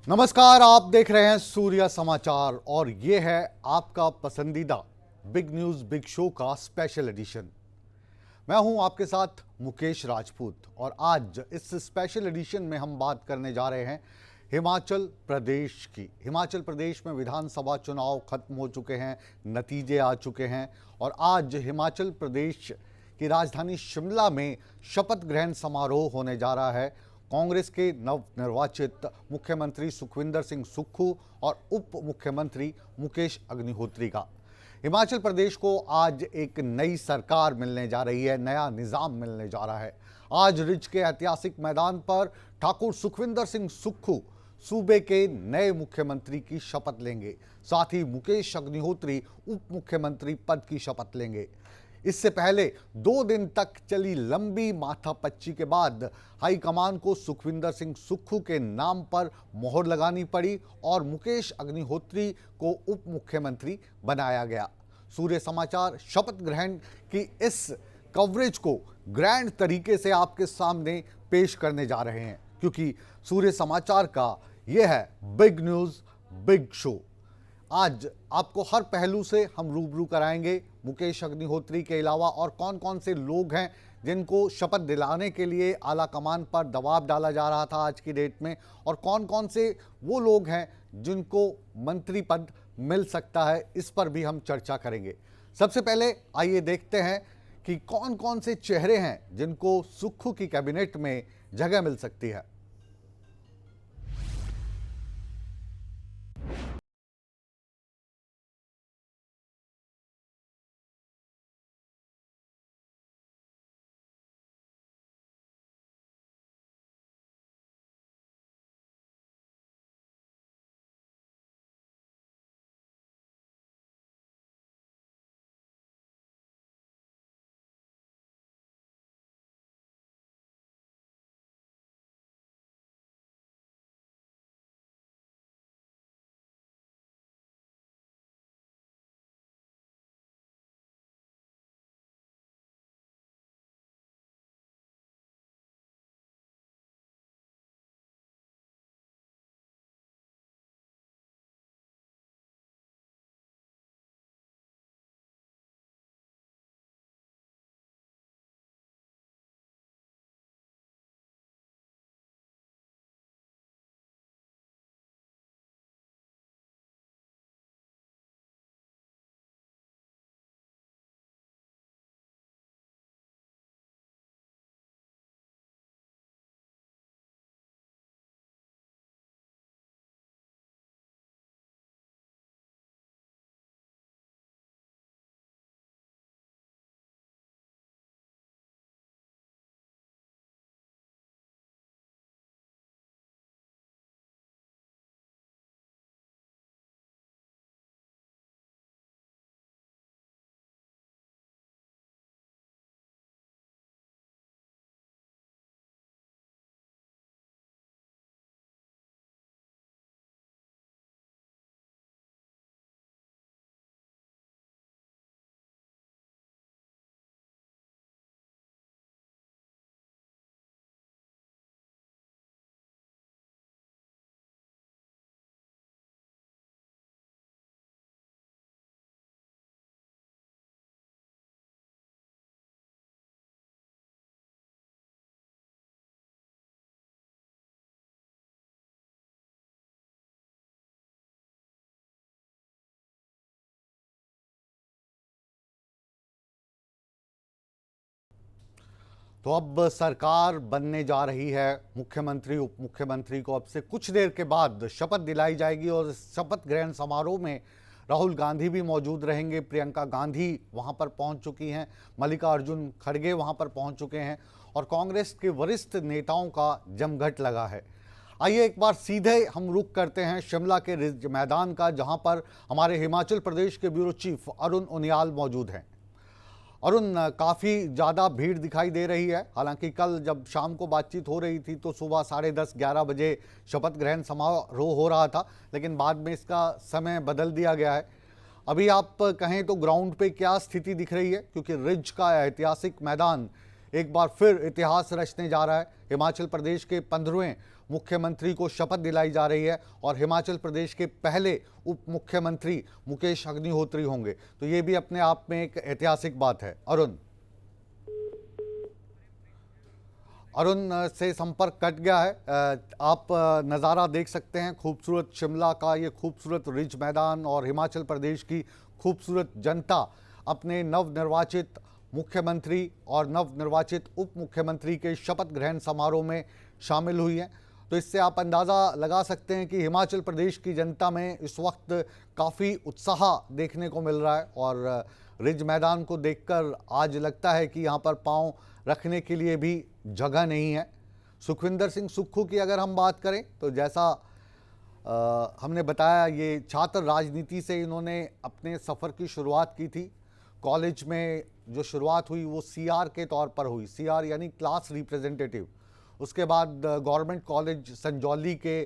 नमस्कार, आप देख रहे हैं सूर्य समाचार और ये है आपका पसंदीदा बिग न्यूज बिग शो का स्पेशल एडिशन। मैं हूं आपके साथ मुकेश राजपूत और आज इस स्पेशल एडिशन में हम बात करने जा रहे हैं हिमाचल प्रदेश की। हिमाचल प्रदेश में विधानसभा चुनाव खत्म हो चुके हैं, नतीजे आ चुके हैं और आज हिमाचल प्रदेश की राजधानी शिमला में शपथ ग्रहण समारोह होने जा रहा है कांग्रेस के नवनिर्वाचित मुख्यमंत्री सुखविंदर सिंह सुक्खू और उप मुख्यमंत्री मुकेश अग्निहोत्री का। हिमाचल प्रदेश को आज एक नई सरकार मिलने जा रही है, नया निजाम मिलने जा रहा है। आज रिज के ऐतिहासिक मैदान पर ठाकुर सुखविंदर सिंह सुक्खू सूबे के नए मुख्यमंत्री की शपथ लेंगे, साथ ही मुकेश अग्निहोत्री उप मुख्यमंत्री पद की शपथ लेंगे। इससे पहले 2 दिन तक चली लंबी माथापच्ची के बाद हाईकमान को सुखविंदर सिंह सुक्खू के नाम पर मोहर लगानी पड़ी और मुकेश अग्निहोत्री को उप मुख्यमंत्री बनाया गया। सूर्य समाचार शपथ ग्रहण की इस कवरेज को ग्रैंड तरीके से आपके सामने पेश करने जा रहे हैं, क्योंकि सूर्य समाचार का यह है बिग न्यूज बिग शो। आज आपको हर पहलू से हम रूबरू कराएंगे मुकेश अग्निहोत्री के अलावा और कौन कौन से लोग हैं जिनको शपथ दिलाने के लिए आला कमान पर दबाव डाला जा रहा था आज की डेट में, और कौन कौन से वो लोग हैं जिनको मंत्री पद मिल सकता है, इस पर भी हम चर्चा करेंगे। सबसे पहले आइए देखते हैं कि कौन कौन से चेहरे हैं जिनको सुक्खू की कैबिनेट में जगह मिल सकती है। तो अब सरकार बनने जा रही है, मुख्यमंत्री उप मुख्यमंत्री को अब से कुछ देर के बाद शपथ दिलाई जाएगी और शपथ ग्रहण समारोह में राहुल गांधी भी मौजूद रहेंगे। प्रियंका गांधी वहां पर पहुंच चुकी हैं, मल्लिकार्जुन खड़गे वहां पर पहुंच चुके हैं और कांग्रेस के वरिष्ठ नेताओं का जमघट लगा है। आइए एक बार सीधे हम रुख करते हैं शिमला के रिज मैदान का, जहां पर हमारे हिमाचल प्रदेश के ब्यूरो चीफ अरुण उनियाल मौजूद हैं। अरुण, काफ़ी ज़्यादा भीड़ दिखाई दे रही है। हालांकि कल जब शाम को बातचीत हो रही थी तो सुबह 10:30-11 बजे शपथ ग्रहण समारोह हो रहा था, लेकिन बाद में इसका समय बदल दिया गया है। अभी आप कहें तो ग्राउंड पे क्या स्थिति दिख रही है, क्योंकि रिज का ऐतिहासिक मैदान एक बार फिर इतिहास रचने जा रहा है। हिमाचल प्रदेश के 15वें मुख्यमंत्री को शपथ दिलाई जा रही है और हिमाचल प्रदेश के पहले उप मुख्यमंत्री मुकेश अग्निहोत्री होंगे। तो ये भी अपने आप में एक ऐतिहासिक बात है। अरुण से संपर्क कट गया है। आप नज़ारा देख सकते हैं खूबसूरत शिमला का, ये खूबसूरत रिज मैदान और हिमाचल प्रदेश की खूबसूरत जनता अपने नवनिर्वाचित मुख्यमंत्री और नवनिर्वाचित उप मुख्यमंत्री के शपथ ग्रहण समारोह में शामिल हुई है। तो इससे आप अंदाज़ा लगा सकते हैं कि हिमाचल प्रदेश की जनता में इस वक्त काफ़ी उत्साह देखने को मिल रहा है और रिज मैदान को देखकर आज लगता है कि यहाँ पर पांव रखने के लिए भी जगह नहीं है। सुखविंदर सिंह सुक्खू की अगर हम बात करें तो जैसा हमने बताया, ये छात्र राजनीति से इन्होंने अपने सफ़र की शुरुआत की थी। कॉलेज में जो शुरुआत हुई वो सीआर के तौर पर हुई, सीआर यानी क्लास रिप्रेजेंटेटिव। उसके बाद गवर्नमेंट कॉलेज संजौली के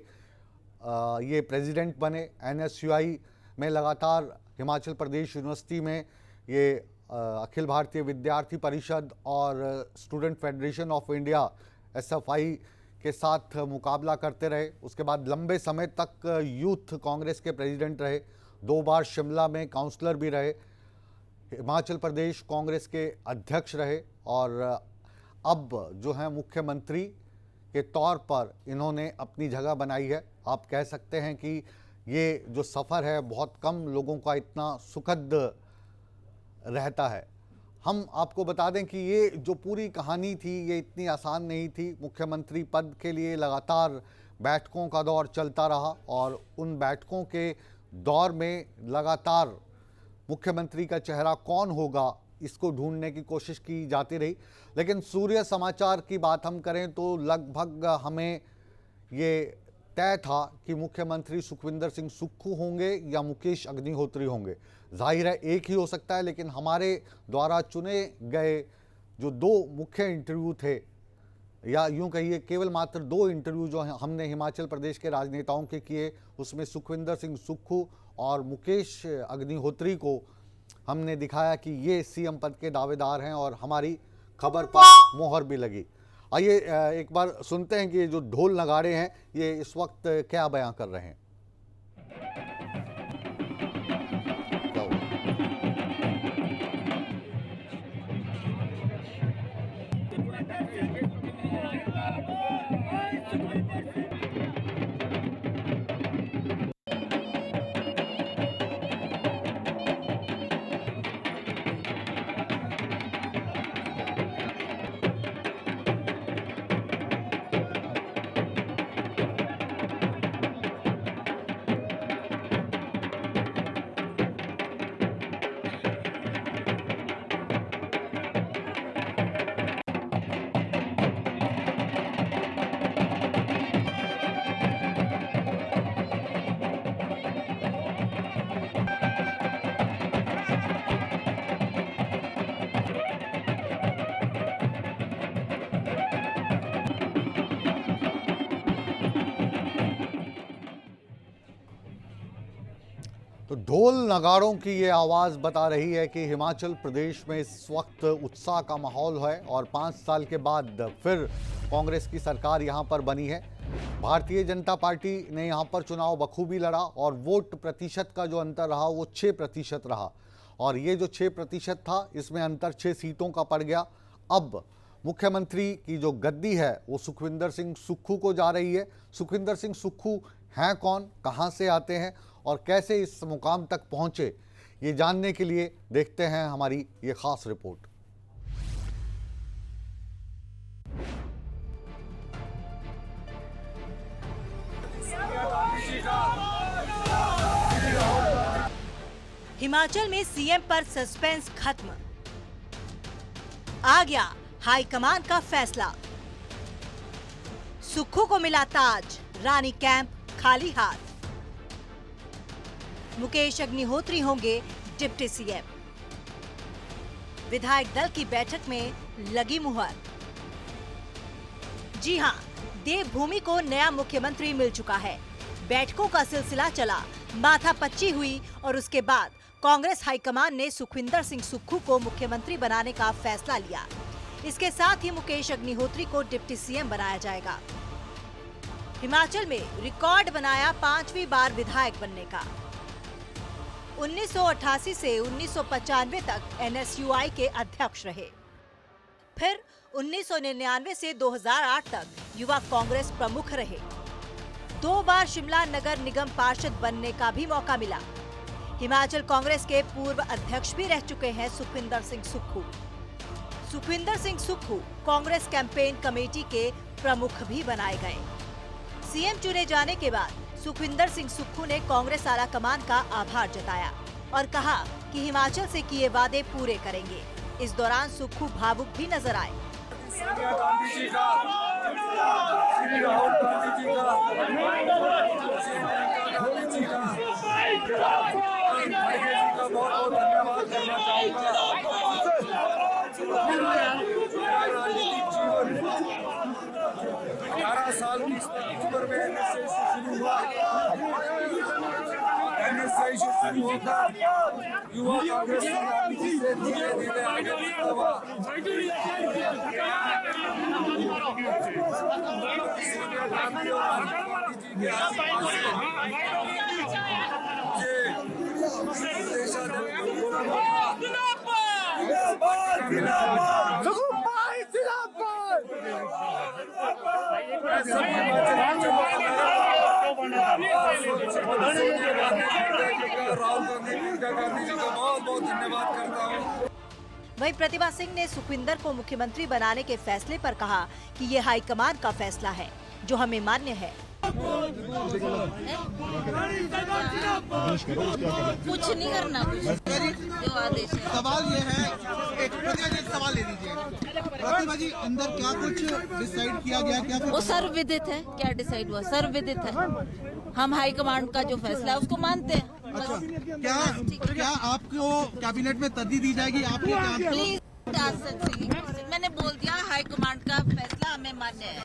ये प्रेसिडेंट बने। एनएसयूआई में लगातार हिमाचल प्रदेश यूनिवर्सिटी में ये अखिल भारतीय विद्यार्थी परिषद और student federation of India SFI के साथ मुकाबला करते रहे। उसके बाद लंबे समय तक यूथ कांग्रेस के प्रेसिडेंट रहे, 2 बार शिमला में काउंसलर भी रहे, हिमाचल प्रदेश कांग्रेस के अध्यक्ष रहे और अब जो है मुख्यमंत्री के तौर पर इन्होंने अपनी जगह बनाई है। आप कह सकते हैं कि ये जो सफ़र है बहुत कम लोगों का इतना सुखद रहता है। हम आपको बता दें कि ये जो पूरी कहानी थी ये इतनी आसान नहीं थी। मुख्यमंत्री पद के लिए लगातार बैठकों का दौर चलता रहा और उन बैठकों के दौर में लगातार मुख्यमंत्री का चेहरा कौन होगा इसको ढूंढने की कोशिश की जाती रही। लेकिन सूर्य समाचार की बात हम करें तो लगभग हमें ये तय था कि मुख्यमंत्री सुखविंदर सिंह सुक्खू होंगे या मुकेश अग्निहोत्री होंगे। जाहिर है एक ही हो सकता है, लेकिन हमारे द्वारा चुने गए जो 2 मुख्य इंटरव्यू थे, या यूं कहिए केवल मात्र 2 इंटरव्यू जो हमने हिमाचल प्रदेश के राजनेताओं के किए, उसमें सुखविंदर सिंह सुक्खू और मुकेश अग्निहोत्री को हमने दिखाया कि ये सीएम पद के दावेदार हैं और हमारी खबर पर मोहर भी लगी। आइए एक बार सुनते हैं कि ये जो ढोल नगाड़े हैं ये इस वक्त क्या बयां कर रहे हैं। तो ढोल नगाड़ों की ये आवाज़ बता रही है कि हिमाचल प्रदेश में इस वक्त उत्साह का माहौल है और 5 साल के बाद फिर कांग्रेस की सरकार यहाँ पर बनी है। भारतीय जनता पार्टी ने यहाँ पर चुनाव बखूबी लड़ा और वोट प्रतिशत का जो अंतर रहा वो 6% रहा और ये जो 6% था इसमें अंतर 6 सीटों का पड़ गया। अब मुख्यमंत्री की जो गद्दी है वो सुखविंदर सिंह सुक्खू को जा रही है। सुखविंदर सिंह सुक्खू हैं कौन, कहाँ से आते हैं और कैसे इस मुकाम तक पहुँचे, ये जानने के लिए देखते हैं हमारी ये खास रिपोर्ट। हिमाचल में सीएम पर सस्पेंस खत्म, आ गया हाईकमान का फैसला। सुक्खू को मिला ताज, रानी कैंप खाली हाथ। मुकेश अग्निहोत्री होंगे डिप्टी सीएम। विधायक दल की बैठक में लगी मुहर। जी हां, देवभूमि को नया मुख्यमंत्री मिल चुका है। बैठकों का सिलसिला चला, माथापच्ची हुई और उसके बाद कांग्रेस हाईकमान ने सुखविंदर सिंह सुक्खू को मुख्यमंत्री बनाने का फैसला लिया। इसके साथ ही मुकेश अग्निहोत्री को डिप्टी सीएम बनाया जाएगा। हिमाचल में रिकॉर्ड बनाया 5वीं बार विधायक बनने का। 1988 से 1995 तक NSUI के अध्यक्ष रहे। फिर 1999 से 2008 तक युवा कांग्रेस प्रमुख रहे। 2 बार शिमला नगर निगम पार्षद बनने का भी मौका मिला। हिमाचल कांग्रेस के पूर्व अध्यक्ष भी रह चुके हैं सुखविंदर सिंह सुक्खू। सुखविंदर सिंह सुक्खू कांग्रेस कैंपेन कमेटी के प्रमुख भी बनाए गए। सीएम चुने जाने के बाद सुखविंदर सिंह सुक्खू ने कांग्रेस आला कमान का आभार जताया और कहा कि हिमाचल से किए वादे पूरे करेंगे। इस दौरान सुक्खू भावुक भी नजर आए। सोनिया गांधी जी का, श्री राहुल गांधी जी का, श्री प्रियंका गांधी जी का, खड़गे जी का बहुत धन्यवाद करना चाहूँगा। मेरा राजनीतिक जीवन 18 साल की उम्र में NSI से शुरू हुआ। NSI से शुरू होकर युवा कांग्रेस से धीरे धीरे आगे बढ़ता हुआ सोनिया गांधी और राहुल गांधी जी के आशीर्वाद राहुल गांधी जी का बहुत बहुत धन्यवाद करता हूँ। वहीं प्रतिभा सिंह ने सुखविंदर को मुख्यमंत्री बनाने के फैसले पर कहा कि ये हाईकमान का फैसला है जो हमें मान्य है। कुछ नहीं करना, कुछ जो आदेश है। सवाल ये है, एक प्रतिभा जी सवाल ले लीजिए। प्रतिभा जी, अंदर क्या कुछ डिसाइड किया गया? क्या वो सर्वविदित है, क्या डिसाइड हुआ सर्वविदित है। हम हाईकमांड का जो फैसला है उसको मानते हैं। अच्छा, क्या आपको कैबिनेट में तरजीह दी जाएगी? आपके प्लीज, मैंने बोल दिया हाईकमांड का फैसला हमें मान्य है।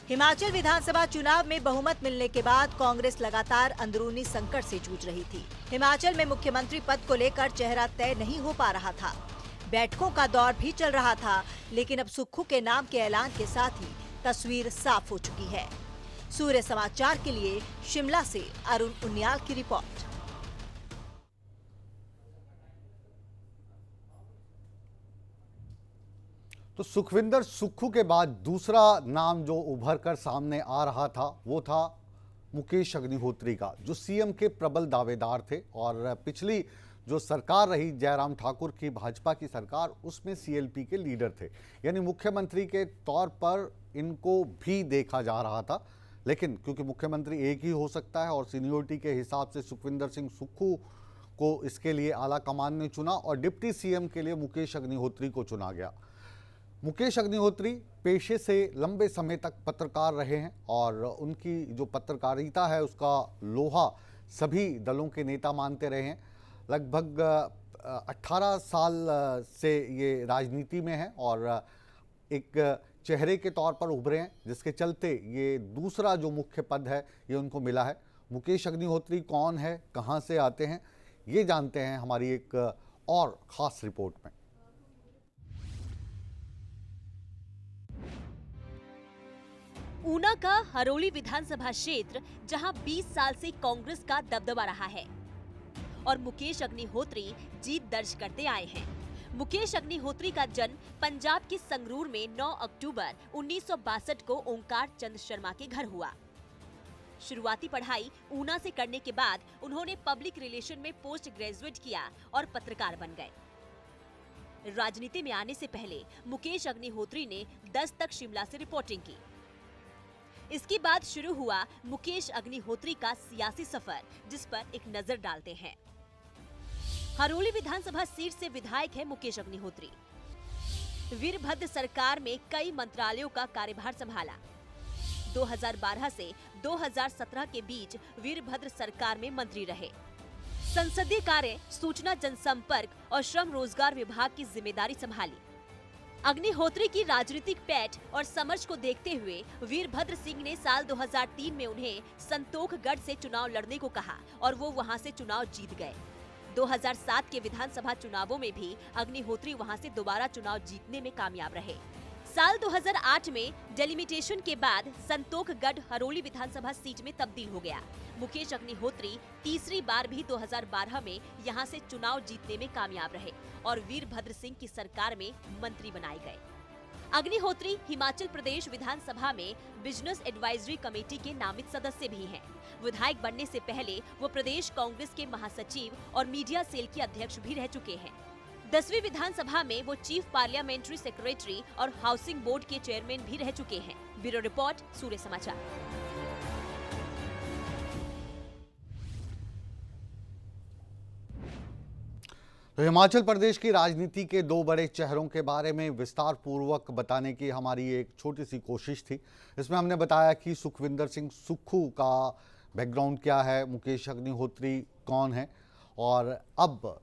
हिमाचल विधानसभा चुनाव में बहुमत मिलने के बाद कांग्रेस लगातार अंदरूनी संकट से जूझ रही थी। हिमाचल में मुख्यमंत्री पद को लेकर चेहरा तय नहीं हो पा रहा था। बैठकों का दौर भी चल रहा था, लेकिन अब सुक्खू के नाम के ऐलान के साथ ही तस्वीर साफ हो चुकी है। सूर्य समाचार के लिए शिमला से अरुण उनियाल की रिपोर्ट। तो सुखविंदर सुक्खू के बाद दूसरा नाम जो उभर कर सामने आ रहा था वो था मुकेश अग्निहोत्री का, जो सीएम के प्रबल दावेदार थे और पिछली जो सरकार रही जयराम ठाकुर की भाजपा की सरकार, उसमें सीएलपी के लीडर थे। यानी मुख्यमंत्री के तौर पर इनको भी देखा जा रहा था, लेकिन क्योंकि मुख्यमंत्री एक ही हो सकता है और सीनियोरिटी के हिसाब से सुखविंदर सिंह सुक्खू को इसके लिए आला कमान ने चुना और डिप्टी सीएम के लिए मुकेश अग्निहोत्री को चुना गया। मुकेश अग्निहोत्री पेशे से लंबे समय तक पत्रकार रहे हैं और उनकी जो पत्रकारिता है उसका लोहा सभी दलों के नेता मानते रहे हैं। लगभग 18 साल से ये राजनीति में हैं और एक चेहरे के तौर पर उभरे हैं, जिसके चलते ये दूसरा जो मुख्य पद है ये उनको मिला है। मुकेश अग्निहोत्री कौन है, कहाँ से आते हैं, ये जानते हैं हमारी एक और ख़ास रिपोर्ट में। ऊना का हरोली विधानसभा क्षेत्र जहां 20 साल से कांग्रेस का दबदबा रहा है और मुकेश अग्निहोत्री जीत दर्ज करते आए हैं। मुकेश अग्निहोत्री का जन्म पंजाब के संगरूर में 9 अक्टूबर 1962 को ओंकार चंद शर्मा के घर हुआ। शुरुआती पढ़ाई ऊना से करने के बाद उन्होंने पब्लिक रिलेशन में पोस्ट ग्रेजुएट किया और पत्रकार बन गए। राजनीति में आने से पहले मुकेश अग्निहोत्री ने 10 तक शिमला से रिपोर्टिंग की। इसके बाद शुरू हुआ मुकेश अग्निहोत्री का सियासी सफर, जिस पर एक नजर डालते हैं। हरोली विधानसभा सीट से विधायक है मुकेश अग्निहोत्री। वीरभद्र सरकार में कई मंत्रालयों का कार्यभार संभाला। 2012 से 2017 के बीच वीरभद्र सरकार में मंत्री रहे। संसदीय कार्य, सूचना जनसंपर्क और श्रम रोजगार विभाग की जिम्मेदारी संभाली। अग्निहोत्री की राजनीतिक पैठ और समझ को देखते हुए वीरभद्र सिंह ने साल 2003 में उन्हें संतोखगढ़ से चुनाव लड़ने को कहा और वो वहां से चुनाव जीत गए। 2007 के विधानसभा चुनावों में भी अग्निहोत्री वहां से दोबारा चुनाव जीतने में कामयाब रहे। साल 2008 में डेलिमिटेशन के बाद संतोखगढ़ हरोली विधानसभा सीट में तब्दील हो गया। मुकेश अग्निहोत्री तीसरी बार भी 2012 में यहां से चुनाव जीतने में कामयाब रहे और वीरभद्र सिंह की सरकार में मंत्री बनाए गए। अग्निहोत्री हिमाचल प्रदेश विधानसभा में बिजनेस एडवाइजरी कमेटी के नामित सदस्य भी हैं। विधायक बनने से पहले वो प्रदेश कांग्रेस के महासचिव और मीडिया सेल के अध्यक्ष भी रह चुके हैं। 10वीं विधानसभा में वो चीफ पार्लियामेंट्री सेक्रेटरी और हाउसिंग बोर्ड के चेयरमैन भी रह चुके हैं। ब्यूरो रिपोर्ट, सूर्य समाचार। तो हिमाचल प्रदेश की राजनीति के दो बड़े चेहरों के बारे में विस्तार पूर्वक बताने की हमारी एक छोटी सी कोशिश थी। इसमें हमने बताया कि सुखविंदर सिंह सुक्खू का बैकग्राउंड क्या है, मुकेश अग्निहोत्री कौन है, और अब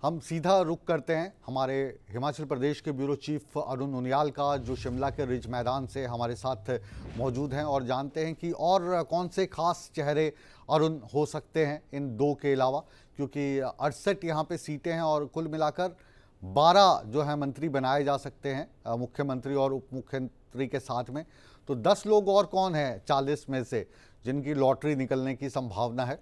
हम सीधा रुख करते हैं हमारे हिमाचल प्रदेश के ब्यूरो चीफ अरुण उनियाल का, जो शिमला के रिज मैदान से हमारे साथ मौजूद हैं, और जानते हैं कि और कौन से खास चेहरे अरुण हो सकते हैं इन दो के अलावा, क्योंकि 68 यहाँ पे सीटें हैं और कुल मिलाकर 12 जो है मंत्री बनाए जा सकते हैं मुख्यमंत्री और उप मुख्यमंत्री के साथ में। तो 10 लोग और कौन है 40 में से जिनकी लॉटरी निकलने की संभावना है।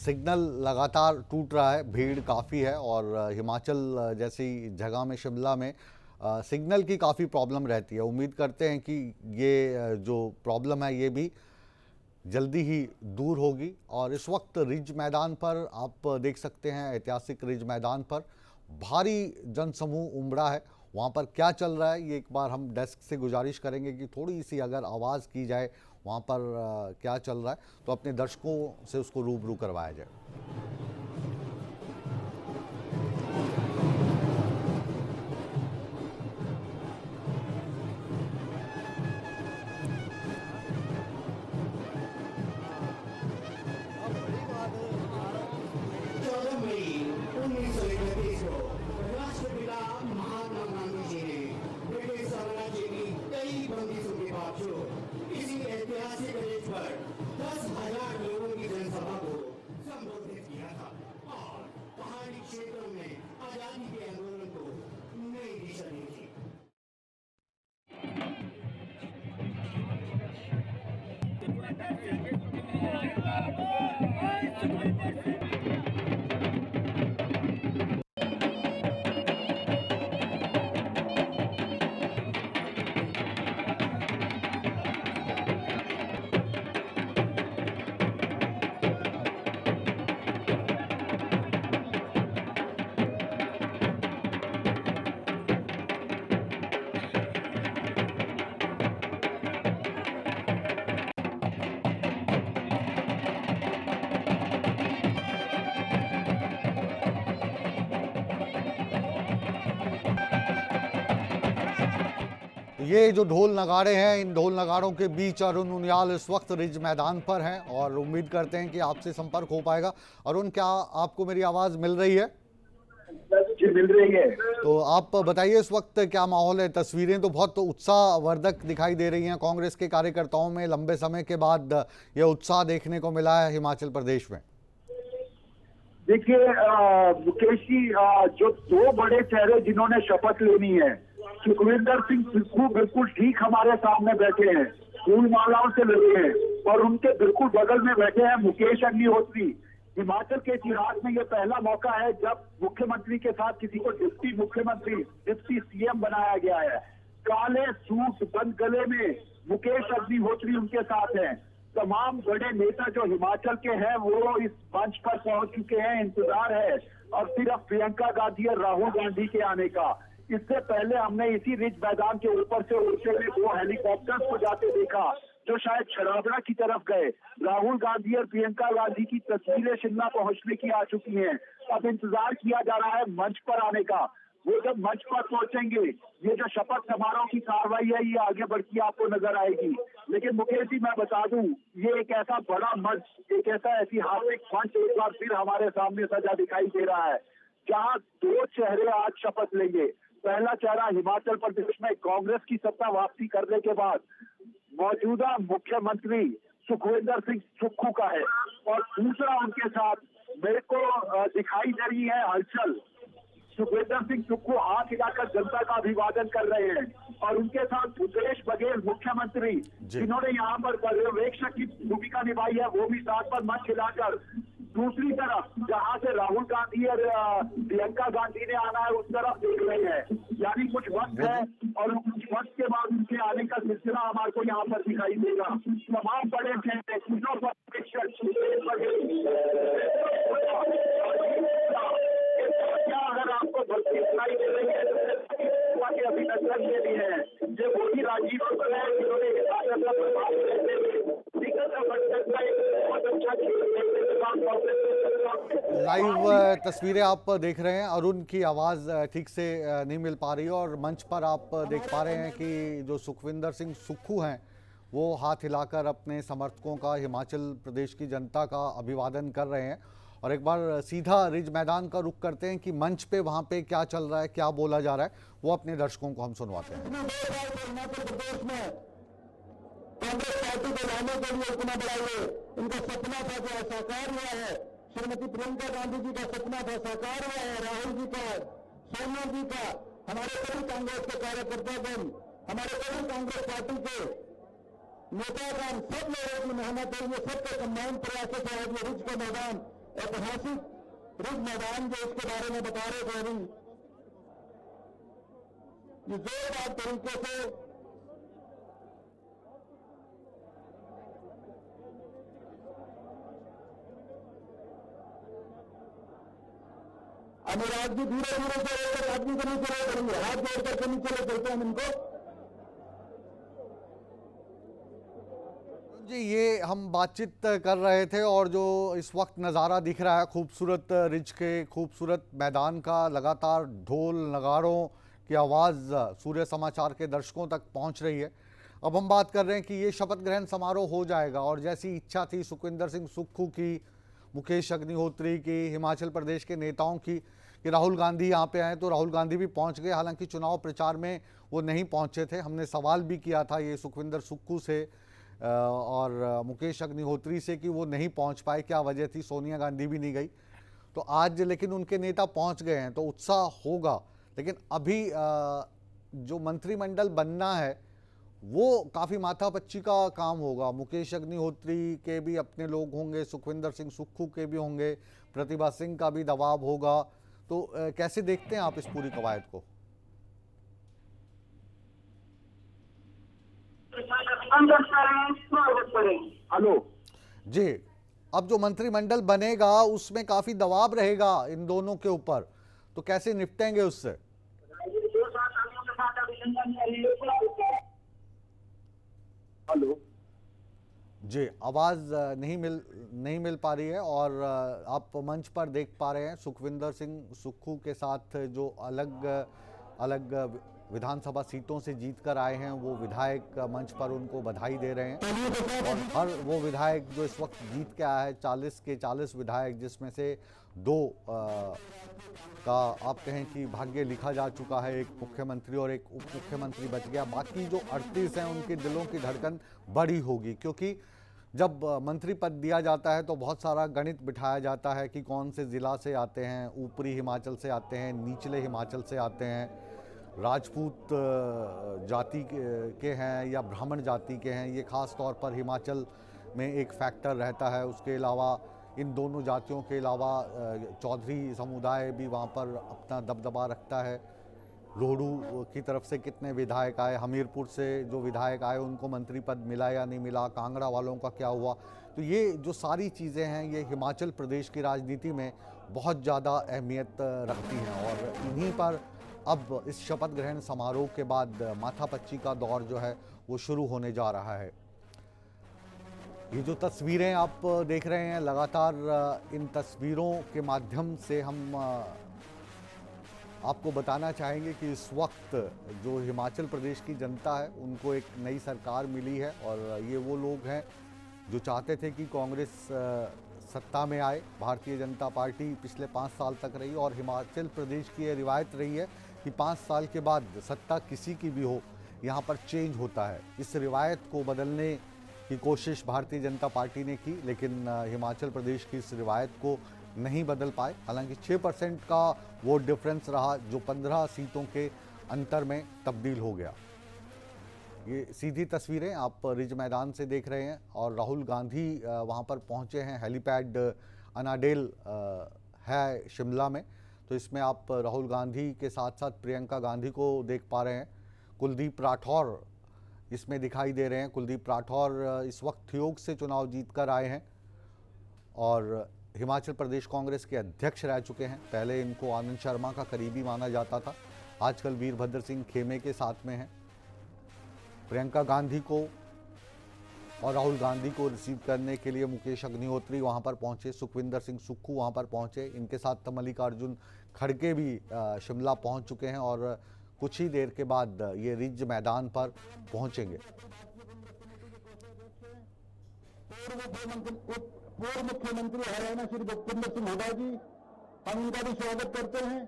सिग्नल लगातार टूट रहा है, भीड़ काफ़ी है और हिमाचल जैसी जगह में, शिमला में सिग्नल की काफ़ी प्रॉब्लम रहती है। उम्मीद करते हैं कि ये जो प्रॉब्लम है ये भी जल्दी ही दूर होगी। और इस वक्त रिज मैदान पर आप देख सकते हैं, ऐतिहासिक रिज मैदान पर भारी जनसमूह उमड़ा है। वहाँ पर क्या चल रहा है ये एक बार हम डेस्क से गुजारिश करेंगे कि थोड़ी सी अगर आवाज़ की जाए वहाँ पर क्या चल रहा है, तो अपने दर्शकों से उसको रूबरू करवाया जाए। ये जो ढोल नगाड़े हैं, इन ढोल नगाड़ों के बीच अरुण उनियाल इस वक्त रिज मैदान पर हैं और उम्मीद करते हैं कि आपसे संपर्क हो पाएगा। अरुण, क्या आपको मेरी आवाज़ मिल रही है? जी मिल रही है। तो आप बताइए इस वक्त क्या माहौल है? तस्वीरें तो बहुत उत्साहवर्धक दिखाई दे रही हैं। कांग्रेस के कार्यकर्ताओं में लंबे समय के बाद यह उत्साह देखने को मिला है हिमाचल प्रदेश में। देखिए मुकेश जी, जो दो बड़े चेहरे जिन्होंने शपथ लेनी है, सुखविंदर सिंह सुक्खू बिल्कुल ठीक हमारे सामने बैठे हैं, फूल मालाओं से लगे हैं, और उनके बिल्कुल बगल में बैठे हैं मुकेश अग्निहोत्री। हिमाचल के इतिहास में यह पहला मौका है जब मुख्यमंत्री के साथ किसी को डिप्टी मुख्यमंत्री, डिप्टी सीएम बनाया गया है। काले सूट बंद गले में मुकेश अग्निहोत्री उनके साथ हैं। तमाम बड़े नेता जो हिमाचल के हैं वो इस मंच पर पहुंच चुके हैं। इंतजार है और सिर्फ प्रियंका गांधी और राहुल गांधी के आने का। इससे पहले हमने इसी रिज मैदान के ऊपर से उड़ते हुए दो हेलीकॉप्टर्स को जाते देखा जो शायद छराबड़ा की तरफ गए। राहुल गांधी और प्रियंका गांधी की तस्वीरें शिमला पहुंचने की आ चुकी हैं। अब इंतजार किया जा रहा है मंच पर आने का। वो जब मंच पर पहुंचेंगे, ये जो शपथ समारोह की कार्रवाई है ये आगे बढ़ती आपको नजर आएगी। लेकिन मुकेश जी, मैं बता दूं, ये एक ऐसा बड़ा मंच, एक ऐसा ऐतिहासिक मंच एक बार फिर हमारे सामने सजा दिखाई दे रहा है, जहां दो चेहरे आज शपथ लेंगे। पहला चेहरा हिमाचल प्रदेश में कांग्रेस की सत्ता वापसी करने के बाद मौजूदा मुख्यमंत्री सुखविंदर सिंह सुक्खू का है, और दूसरा उनके साथ मेरे को दिखाई दे रही है हलचल सुखविंदर सिंह सुक्खू हाथ हिलाकर जनता का अभिवादन कर रहे हैं और उनके साथ भूपेश बघेल मुख्यमंत्री जिन्होंने यहाँ पर पर्यवेक्षक की भूमिका निभाई है वो भी साथ पर मंच हिलाकर, दूसरी तरफ जहां से राहुल गांधी और प्रियंका गांधी ने आना है उस तरफ देख रहे हैं। यानी कुछ वक्त है और कुछ वक्त के बाद उनके आने का सिलसिला हमारे को यहाँ पर दिखाई देगा। तमाम बड़े अगर आपको भर्ती दिखाई दे रही है अभिनंदन के लिए है जो मोदी राजीव जिन्होंने लाइव तस्वीरें आप देख रहे हैं। अरुण की आवाज़ ठीक से नहीं मिल पा रही है और मंच पर आप देख पा रहे हैं कि जो सुखविंदर सिंह सुक्खू हैं वो हाथ हिलाकर अपने समर्थकों का, हिमाचल प्रदेश की जनता का अभिवादन कर रहे हैं। और एक बार सीधा रिज मैदान का रुख करते हैं कि मंच पे वहाँ पे क्या चल रहा है, क्या बोला जा रहा है, वो अपने दर्शकों को हम सुनवाते हैं। कांग्रेस पार्टी को लाने के लिए इतना बड़ा ये उनका सपना था जो साकार हुआ है। श्रीमती प्रियंका गांधी जी का सपना था, साकार हुआ है। राहुल जी का, सोनिया जी का, हमारे सभी कांग्रेस के कार्यकर्तागण, हमारे सभी कांग्रेस पार्टी के नेतागण, सब लोगों की मेहनत है, ये सबके कम्बाइंड प्रयासों से आज ये रिज का मैदान, ऐतिहासिक रिज मैदान जो इसके बारे में बता रहे थे अभी, ये जोरदार तरीके से अनुराग जी धीरे धीरे से एक आदमी को नहीं चले करेंगे, हाथ जोड़ करके नहीं चले चलते हम इनको। जी, ये हम बातचीत कर रहे थे और जो इस वक्त नज़ारा दिख रहा है खूबसूरत रिज के, खूबसूरत मैदान का, लगातार ढोल नगाड़ों की आवाज़ सूर्य समाचार के दर्शकों तक पहुंच रही है। अब हम बात कर रहे हैं कि ये शपथ ग्रहण समारोह हो जाएगा और जैसी इच्छा थी सुखविंदर सिंह सुक्खू की, मुकेश अग्निहोत्री की, हिमाचल प्रदेश के नेताओं की कि राहुल गांधी यहाँ पे आए, तो राहुल गांधी भी पहुँच गए। हालांकि चुनाव प्रचार में वो नहीं पहुँचे थे। हमने सवाल भी किया था ये सुखविंदर सुक्खू से और मुकेश अग्निहोत्री से कि वो नहीं पहुँच पाए, क्या वजह थी, सोनिया गांधी भी नहीं गई। तो आज लेकिन उनके नेता पहुँच गए हैं तो उत्साह होगा। लेकिन अभी जो मंत्रिमंडल बनना है वो काफ़ी माथापच्ची का काम होगा। मुकेश अग्निहोत्री के भी अपने लोग होंगे, सुखविंदर सिंह सुक्खू के भी होंगे, प्रतिभा सिंह का भी दबाव होगा। तो कैसे देखते हैं आप इस पूरी कवायद को? हेलो जी, अब जो मंत्रिमंडल बनेगा उसमें काफ़ी दबाव रहेगा इन दोनों के ऊपर, तो कैसे निपटेंगे उससे? हेलो जी, आवाज़ नहीं मिल पा रही है और आप मंच पर देख पा रहे हैं सुखविंदर सिंह सुक्खू के साथ जो अलग विधानसभा सीटों से जीत कर आए हैं वो विधायक मंच पर उनको बधाई दे रहे हैं। और हर वो विधायक जो इस वक्त जीत के आया है, 40 के 40 विधायक, जिसमें से 2 का आप कहें कि भाग्य लिखा जा चुका है, एक मुख्यमंत्री और एक उप मुख्यमंत्री बच गया। बाकी जो 38 हैं उनके दिलों की धड़कन बड़ी होगी, क्योंकि जब मंत्री पद दिया जाता है तो बहुत सारा गणित बिठाया जाता है कि कौन से ज़िला से आते हैं, ऊपरी हिमाचल से आते हैं, निचले हिमाचल से आते हैं, राजपूत जाति के हैं या ब्राह्मण जाति के हैं। ये ख़ास तौर पर हिमाचल में एक फैक्टर रहता है। उसके अलावा इन दोनों जातियों के अलावा चौधरी समुदाय भी वहाँ पर अपना दबदबा रखता है। रोहडू की तरफ से कितने विधायक आए, हमीरपुर से जो विधायक आए उनको मंत्री पद मिला या नहीं मिला, कांगड़ा वालों का क्या हुआ। तो ये जो सारी चीज़ें हैं ये हिमाचल प्रदेश की राजनीति में बहुत ज़्यादा अहमियत रखती हैं और इन्हीं पर अब इस शपथ ग्रहण समारोह के बाद माथापच्ची का दौर जो है वो शुरू होने जा रहा है। ये जो तस्वीरें आप देख रहे हैं, लगातार इन तस्वीरों के माध्यम से हम आपको बताना चाहेंगे कि इस वक्त जो हिमाचल प्रदेश की जनता है उनको एक नई सरकार मिली है और ये वो लोग हैं जो चाहते थे कि कांग्रेस सत्ता में आए। भारतीय जनता पार्टी पिछले 5 साल तक रही और हिमाचल प्रदेश की ये रिवायत रही है कि 5 साल के बाद सत्ता किसी की भी हो, यहाँ पर चेंज होता है। इस रिवायत को बदलने की कोशिश भारतीय जनता पार्टी ने की, लेकिन हिमाचल प्रदेश की इस रिवायत को नहीं बदल पाए। हालांकि 6% का वोट डिफरेंस रहा, जो 15 सीटों के अंतर में तब्दील हो गया। ये सीधी तस्वीरें आप रिज मैदान से देख रहे हैं और राहुल गांधी वहां पर पहुंचे हैं। हेलीपैड अनाडेल है शिमला में, तो इसमें आप राहुल गांधी के साथ साथ प्रियंका गांधी को देख पा रहे हैं। कुलदीप राठौर इसमें दिखाई दे रहे हैं। कुलदीप राठौर इस वक्त ठियोग से चुनाव जीतकर आए हैं और हिमाचल प्रदेश कांग्रेस के अध्यक्ष रह चुके हैं। पहले इनको आनंद शर्मा का करीबी माना जाता था, आजकल वीरभद्र सिंह खेमे के साथ में हैं। प्रियंका गांधी को और राहुल गांधी को रिसीव करने के लिए मुकेश अग्निहोत्री वहां पर पहुंचे, सुखविंदर सिंह सुक्खू वहां पर पहुंचे। इनके साथ मल्लिकार्जुन खड़गे भी शिमला पहुंच चुके हैं और कुछ ही देर के बाद ये रिज मैदान पर पहुंचेंगे। पूर्व मुख्यमंत्री हरियाणा श्री भूपेंद्र सिंह हुड्डा जी, हम उनका भी स्वागत करते हैं।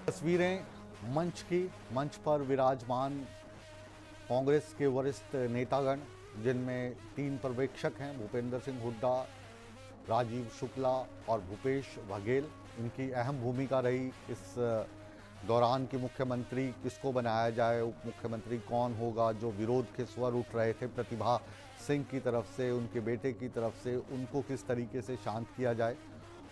तस्वीरें मंच की, मंच पर विराजमान कांग्रेस के वरिष्ठ नेतागण, जिनमें 3 पर्यवेक्षक हैं, भूपेंद्र सिंह हुड्डा, राजीव शुक्ला और भूपेश बघेल। इनकी अहम भूमिका रही इस दौरान कि मुख्यमंत्री किसको बनाया जाए, उप मुख्यमंत्री कौन होगा। जो विरोध के स्वर उठ रहे थे प्रतिभा सिंह की तरफ से, उनके बेटे की तरफ से, उनको किस तरीके से शांत किया जाए।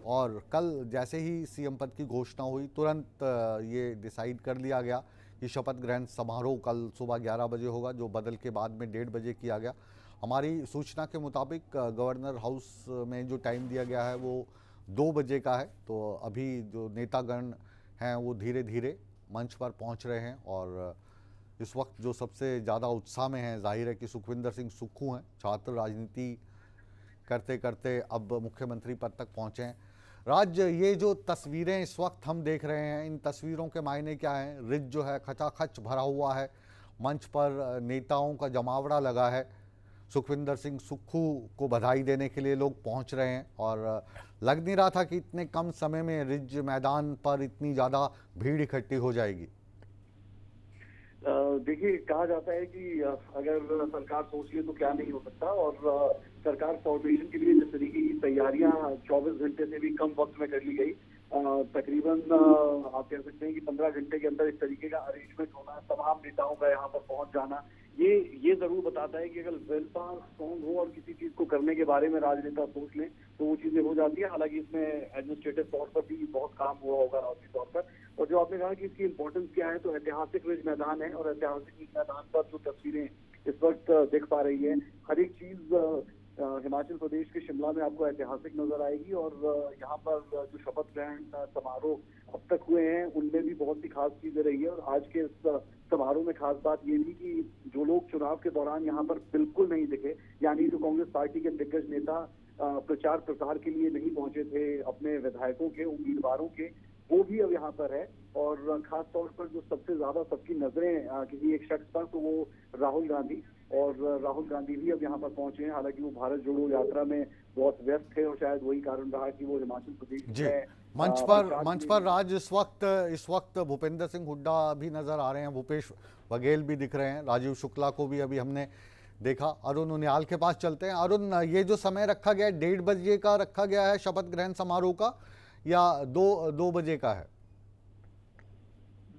और कल जैसे ही सीएम पद की घोषणा हुई, तुरंत ये डिसाइड कर लिया गया कि शपथ ग्रहण समारोह कल सुबह 11 बजे होगा, जो बदल के बाद में 1:30 बजे किया गया। हमारी सूचना के मुताबिक गवर्नर हाउस में जो टाइम दिया गया है वो 2 बजे का है। तो अभी जो नेतागण हैं वो धीरे धीरे मंच पर पहुंच रहे हैं और इस वक्त जो सबसे ज़्यादा उत्साह में हैं, जाहिर है कि सुखविंदर सिंह सुक्खू हैं। छात्र राजनीति करते करते अब मुख्यमंत्री पद तक पहुँचे हैं। राज्य, ये जो तस्वीरें इस वक्त हम देख रहे हैं, इन तस्वीरों के मायने क्या हैं? रिज जो है खचाखच भरा हुआ है, मंच पर नेताओं का जमावड़ा लगा है। सुखविंदर सिंह सुक्खू को बधाई देने के लिए लोग पहुंच रहे हैं और लग नहीं रहा था कि इतने कम समय में रिज मैदान पर इतनी ज़्यादा भीड़ इकट्ठी हो जाएगी। देखिए, कहा जाता है कि अगर सरकार सोच ले तो क्या नहीं हो सकता, और सरकार फाउंडेशन के लिए जिस तरीके की तैयारियां 24 घंटे से भी कम वक्त में कर ली गई, तकरीबन आप कह सकते हैं कि 15 घंटे के अंदर इस तरीके का अरेंजमेंट होना, तमाम नेताओं का यहाँ पर पहुंच जाना, ये जरूर बताता है कि अगर विल पावर स्ट्रॉन्ग हो और किसी चीज को करने के बारे में राजनेता सोच लें तो वो चीजें हो जाती है। हालांकि इसमें एडमिनिस्ट्रेटिव तौर पर भी बहुत काम हुआ होगा राजनीतिक तौर पर। और जो आपने कहा कि इसकी इंपॉर्टेंस क्या है, तो ऐतिहासिक रिज मैदान है और ऐतिहासिक रिज मैदान पर जो तस्वीरें इस वक्त दिख पा रही है, हर एक चीज हिमाचल प्रदेश के शिमला में आपको ऐतिहासिक नजर आएगी। और यहाँ पर जो शपथ ग्रहण समारोह अब तक हुए हैं उनमें भी बहुत सी खास चीजें रही है। और आज के इस समारोह में खास बात ये थी कि जो लोग चुनाव के दौरान यहाँ पर बिल्कुल नहीं दिखे, यानी जो कांग्रेस पार्टी के दिग्गज नेता प्रचार प्रसार के लिए नहीं पहुंचे थे अपने विधायकों के, उम्मीदवारों के, वो भी अब यहाँ पर है। और खास तौर पर जो सबसे ज्यादा सबकी नजरें किसी एक शख्स पर, तो वो राहुल गांधी, और राहुल गांधी भी अब यहाँ पर पहुंचे हैं। हालांकि वो भारत जोड़ो यात्रा में बहुत व्यस्त थे और शायद वही कारण रहा कि वो हिमाचल प्रदेश में मंच पर राज इस वक्त भूपेंद्र सिंह हुड्डा भी नजर आ रहे हैं, भूपेश बघेल भी दिख रहे हैं, राजीव शुक्ला को भी अभी हमने देखा। अरुण उनियाल के पास चलते हैं। अरुण, ये जो समय रखा गया है 1:30 बजे का रखा गया है शपथ ग्रहण समारोह का, या 2 बजे का है?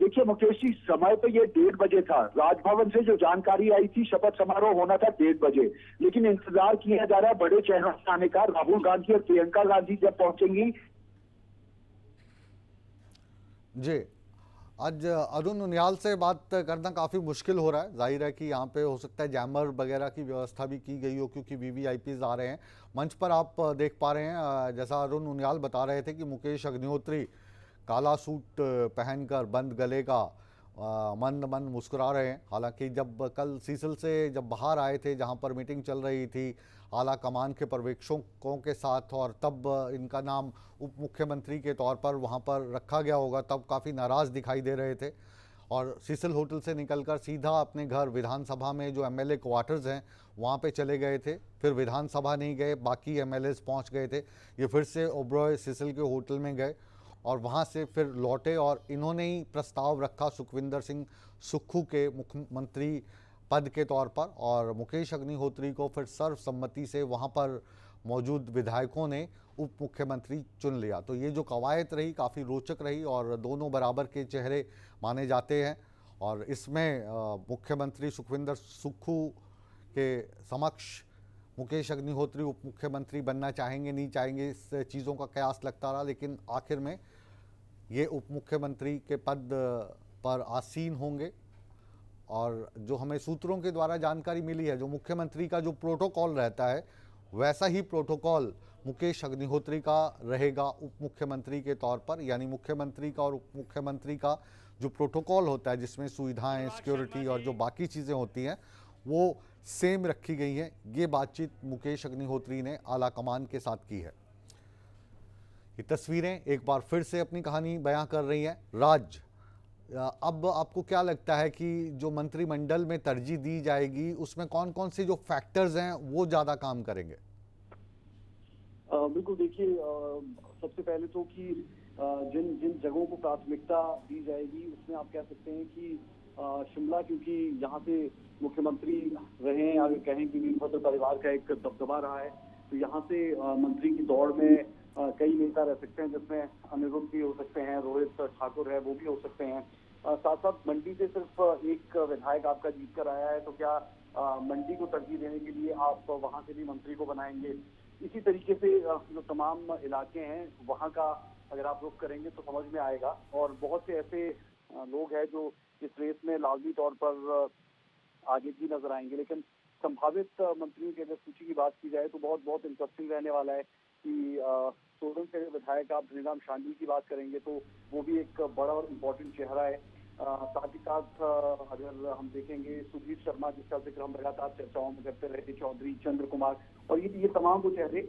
देखिए मुकेश जी, समय तो ये 1:30 बजे था। राजभवन से जो जानकारी आई थी शपथ समारोह होना था 1:30 बजे, लेकिन इंतजार किया जा रहा है बड़े चेहरों से आने का। राहुल गांधी और प्रियंका गांधी जब पहुंचेंगी। जी, आज अरुण उनियाल से बात करना काफ़ी मुश्किल हो रहा है। जाहिर है कि यहाँ पे हो सकता है जैमर वगैरह की व्यवस्था भी की गई हो, क्योंकि वीवीआईपीज आ रहे हैं। मंच पर आप देख पा रहे हैं, जैसा अरुण उनियाल बता रहे थे कि मुकेश अग्निहोत्री काला सूट पहनकर, बंद गले का, मंद मंद मुस्कुरा रहे हैं। हालांकि जब कल सीसल से जब बाहर आए थे, जहां पर मीटिंग चल रही थी आला कमान के पर्यवेक्षकों के साथ, और तब इनका नाम उप मुख्यमंत्री के तौर पर वहां पर रखा गया होगा, तब काफ़ी नाराज़ दिखाई दे रहे थे और सीसल होटल से निकलकर सीधा अपने घर विधानसभा में जो एमएलए क्वार्टर्स हैं वहाँ पे चले गए थे। फिर विधानसभा नहीं गए, बाकी एमएलएस पहुँच गए थे। ये फिर से ओबरॉय सीसल के होटल में गए और वहाँ से फिर लौटे और इन्होंने ही प्रस्ताव रखा सुखविंदर सिंह सुक्खू के मुख्यमंत्री पद के तौर पर, और मुकेश अग्निहोत्री को फिर सर्वसम्मति से वहाँ पर मौजूद विधायकों ने उप मुख्यमंत्री चुन लिया। तो ये जो कवायद रही काफ़ी रोचक रही और दोनों बराबर के चेहरे माने जाते हैं, और इसमें मुख्यमंत्री सुखविंदर सुक्खू के समक्ष मुकेश अग्निहोत्री उप मुख्यमंत्री बनना चाहेंगे नहीं चाहेंगे, इस चीज़ों का कयास लगता रहा, लेकिन आखिर में ये उप मुख्यमंत्री के पद पर आसीन होंगे। और जो हमें सूत्रों के द्वारा जानकारी मिली है, जो मुख्यमंत्री का जो प्रोटोकॉल रहता है वैसा ही प्रोटोकॉल मुकेश अग्निहोत्री का रहेगा उप मुख्यमंत्री के तौर पर। यानी मुख्यमंत्री का और उप मुख्यमंत्री का जो प्रोटोकॉल होता है, जिसमें सुविधाएं, सिक्योरिटी और जो बाकी चीज़ें होती हैं, वो सेम रखी गई हैं। ये बातचीत मुकेश अग्निहोत्री ने आला कमान के साथ की है। ये तस्वीरें एक बार फिर से अपनी कहानी बयां कर रही हैं। राज, अब आपको क्या लगता है कि जो मंत्रिमंडल में तरजीह दी जाएगी उसमें कौन कौन से जो फैक्टर्स हैं वो ज़्यादा काम करेंगे? बिल्कुल, देखिए, सबसे पहले तो कि जिन जिन जगहों को प्राथमिकता दी जाएगी उसमें आप कह सकते हैं कि शिमला, क्योंकि यहाँ से मुख्यमंत्री रहे हैं, अगर कहें कि वीरभद्र परिवार का एक दबदबा रहा है, तो यहाँ से मंत्री की दौड़ में कई नेता रह सकते हैं, जिसमें अनिरुद्ध भी हो सकते हैं, रोहित ठाकुर है वो भी हो सकते हैं। साथ साथ मंडी से सिर्फ एक विधायक आपका जीत कर आया है, तो क्या मंडी को तरजीह देने के लिए आप वहाँ से भी मंत्री को बनाएंगे? इसी तरीके से जो तमाम इलाके हैं वहाँ का अगर आप रुख करेंगे तो समझ में आएगा। और बहुत से ऐसे लोग हैं जो इस रेस में लाजमी तौर पर आगे भी नजर आएंगे, लेकिन संभावित मंत्रियों की अगर सूची की बात की जाए तो बहुत बहुत इंटरेस्टिंग रहने वाला है कि सोलन से विधायक आप धनीराम शांडिल की बात करेंगे तो वो भी एक बड़ा और इम्पोर्टेंट चेहरा है। साथ ही साथ अगर हम देखेंगे सुधीर शर्मा, जिसका जिक्र हम लगातार चर्चाओं में करते रहे, चौधरी चंद्र कुमार, और ये तमाम वो चेहरे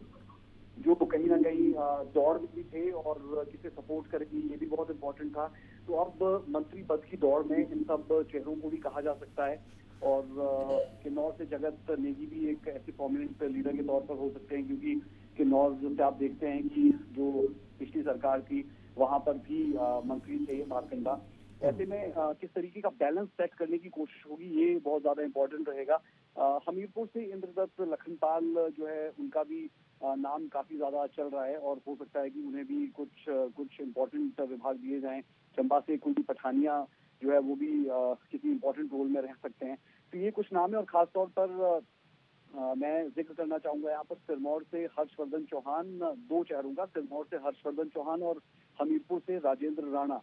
जो कहीं ना कहीं दौड़ में भी थे और किसे सपोर्ट करेगी ये भी बहुत इम्पोर्टेंट था। तो अब मंत्री पद की दौड़ में इन सब चेहरों को भी कहा जा सकता है। और किन्नौर से जगत नेगी भी एक ऐसे प्रोमिनेंट लीडर के तौर पर हो सकते हैं, क्योंकि किन्नौर से आप देखते हैं कि जो पिछली सरकार थी वहां पर भी मंत्री थे मारकंडा। ऐसे में किस तरीके का बैलेंस सेट करने की कोशिश होगी ये बहुत ज्यादा इम्पोर्टेंट रहेगा। हमीरपुर से इंद्रदत्त लखनपाल जो है उनका भी नाम काफी ज्यादा चल रहा है और हो सकता है कि उन्हें भी कुछ इम्पोर्टेंट विभाग दिए जाएं। चंबा से कुलदीप पठानिया जो है वो भी किसी इम्पोर्टेंट रोल में रह सकते हैं। तो ये कुछ नाम है, और खासतौर पर मैं जिक्र करना चाहूंगा यहाँ पर सिरमौर से हर्षवर्धन चौहान, दो चेहरों का, सिरमौर से हर्षवर्धन चौहान और हमीरपुर से राजेंद्र राणा,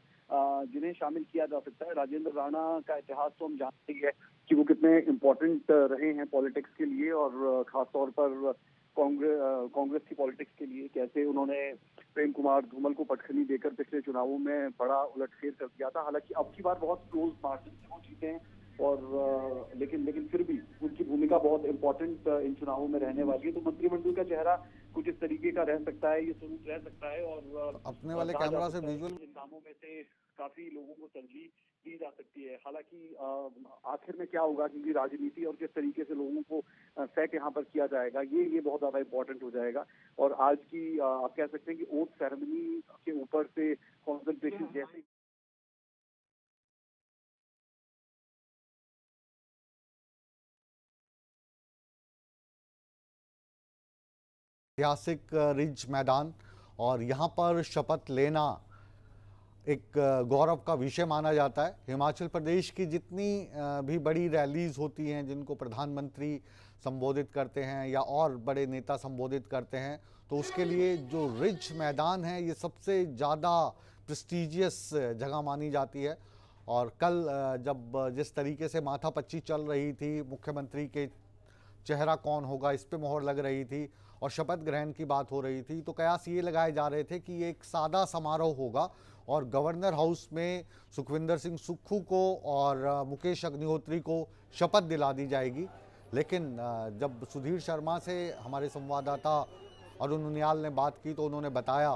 जिन्हें शामिल किया जा सकता है। राजेंद्र राणा का इतिहास तो हम जानते ही है कि वो कितने इम्पोर्टेंट रहे हैं पॉलिटिक्स के लिए, और खासतौर पर कांग्रेस की पॉलिटिक्स के लिए कैसे उन्होंने प्रेम कुमार धूमल को पटखनी देकर पिछले चुनावों में बड़ा उलटफेर कर दिया था। हालांकि अब की बार बहुत क्लोज मार्जिन से वो जीते हैं, और लेकिन फिर भी उनकी भूमिका बहुत इम्पोर्टेंट इन चुनावों में रहने वाली है। तो मंत्रिमंडल का चेहरा कुछ इस तरीके का रह सकता है, ये स्वरूप रह सकता है। और अपने वाले कैमरा से विजुअल इन नामों में से काफी लोगों को तरजीह दी जा सकती है। हालांकि आखिर में क्या होगा, क्योंकि राजनीति और किस तरीके से लोगों को सेट यहाँ पर किया जाएगा ये बहुत ज्यादा इम्पोर्टेंट हो जाएगा। और आज की आप कह सकते हैं कि ओथ सेरेमनी के ऊपर से कॉन्सेंट्रेशन जैसे ऐतिहासिक रिज मैदान, और यहाँ पर शपथ लेना एक गौरव का विषय माना जाता है। हिमाचल प्रदेश की जितनी भी बड़ी रैलीज होती हैं जिनको प्रधानमंत्री संबोधित करते हैं या और बड़े नेता संबोधित करते हैं, तो उसके लिए जो रिज मैदान है ये सबसे ज़्यादा प्रेस्टिजियस जगह मानी जाती है। और कल जब जिस तरीके से माथापच्ची चल रही थी, मुख्यमंत्री के चेहरा कौन होगा इस पे मोहर लग रही थी और शपथ ग्रहण की बात हो रही थी, तो कयास ये लगाए जा रहे थे कि ये एक सादा समारोह होगा और गवर्नर हाउस में सुखविंदर सिंह सुक्खू को और मुकेश अग्निहोत्री को शपथ दिला दी जाएगी। लेकिन जब सुधीर शर्मा से हमारे संवाददाता अरुण उनियाल ने बात की तो उन्होंने बताया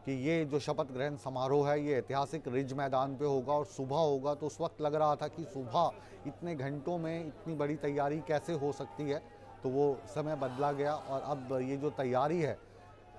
कि ये जो शपथ ग्रहण समारोह है ये ऐतिहासिक रिज मैदान पे होगा और सुबह होगा। तो उस वक्त लग रहा था कि सुबह इतने घंटों में इतनी बड़ी तैयारी कैसे हो सकती है, तो वो समय बदला गया और अब ये जो तैयारी है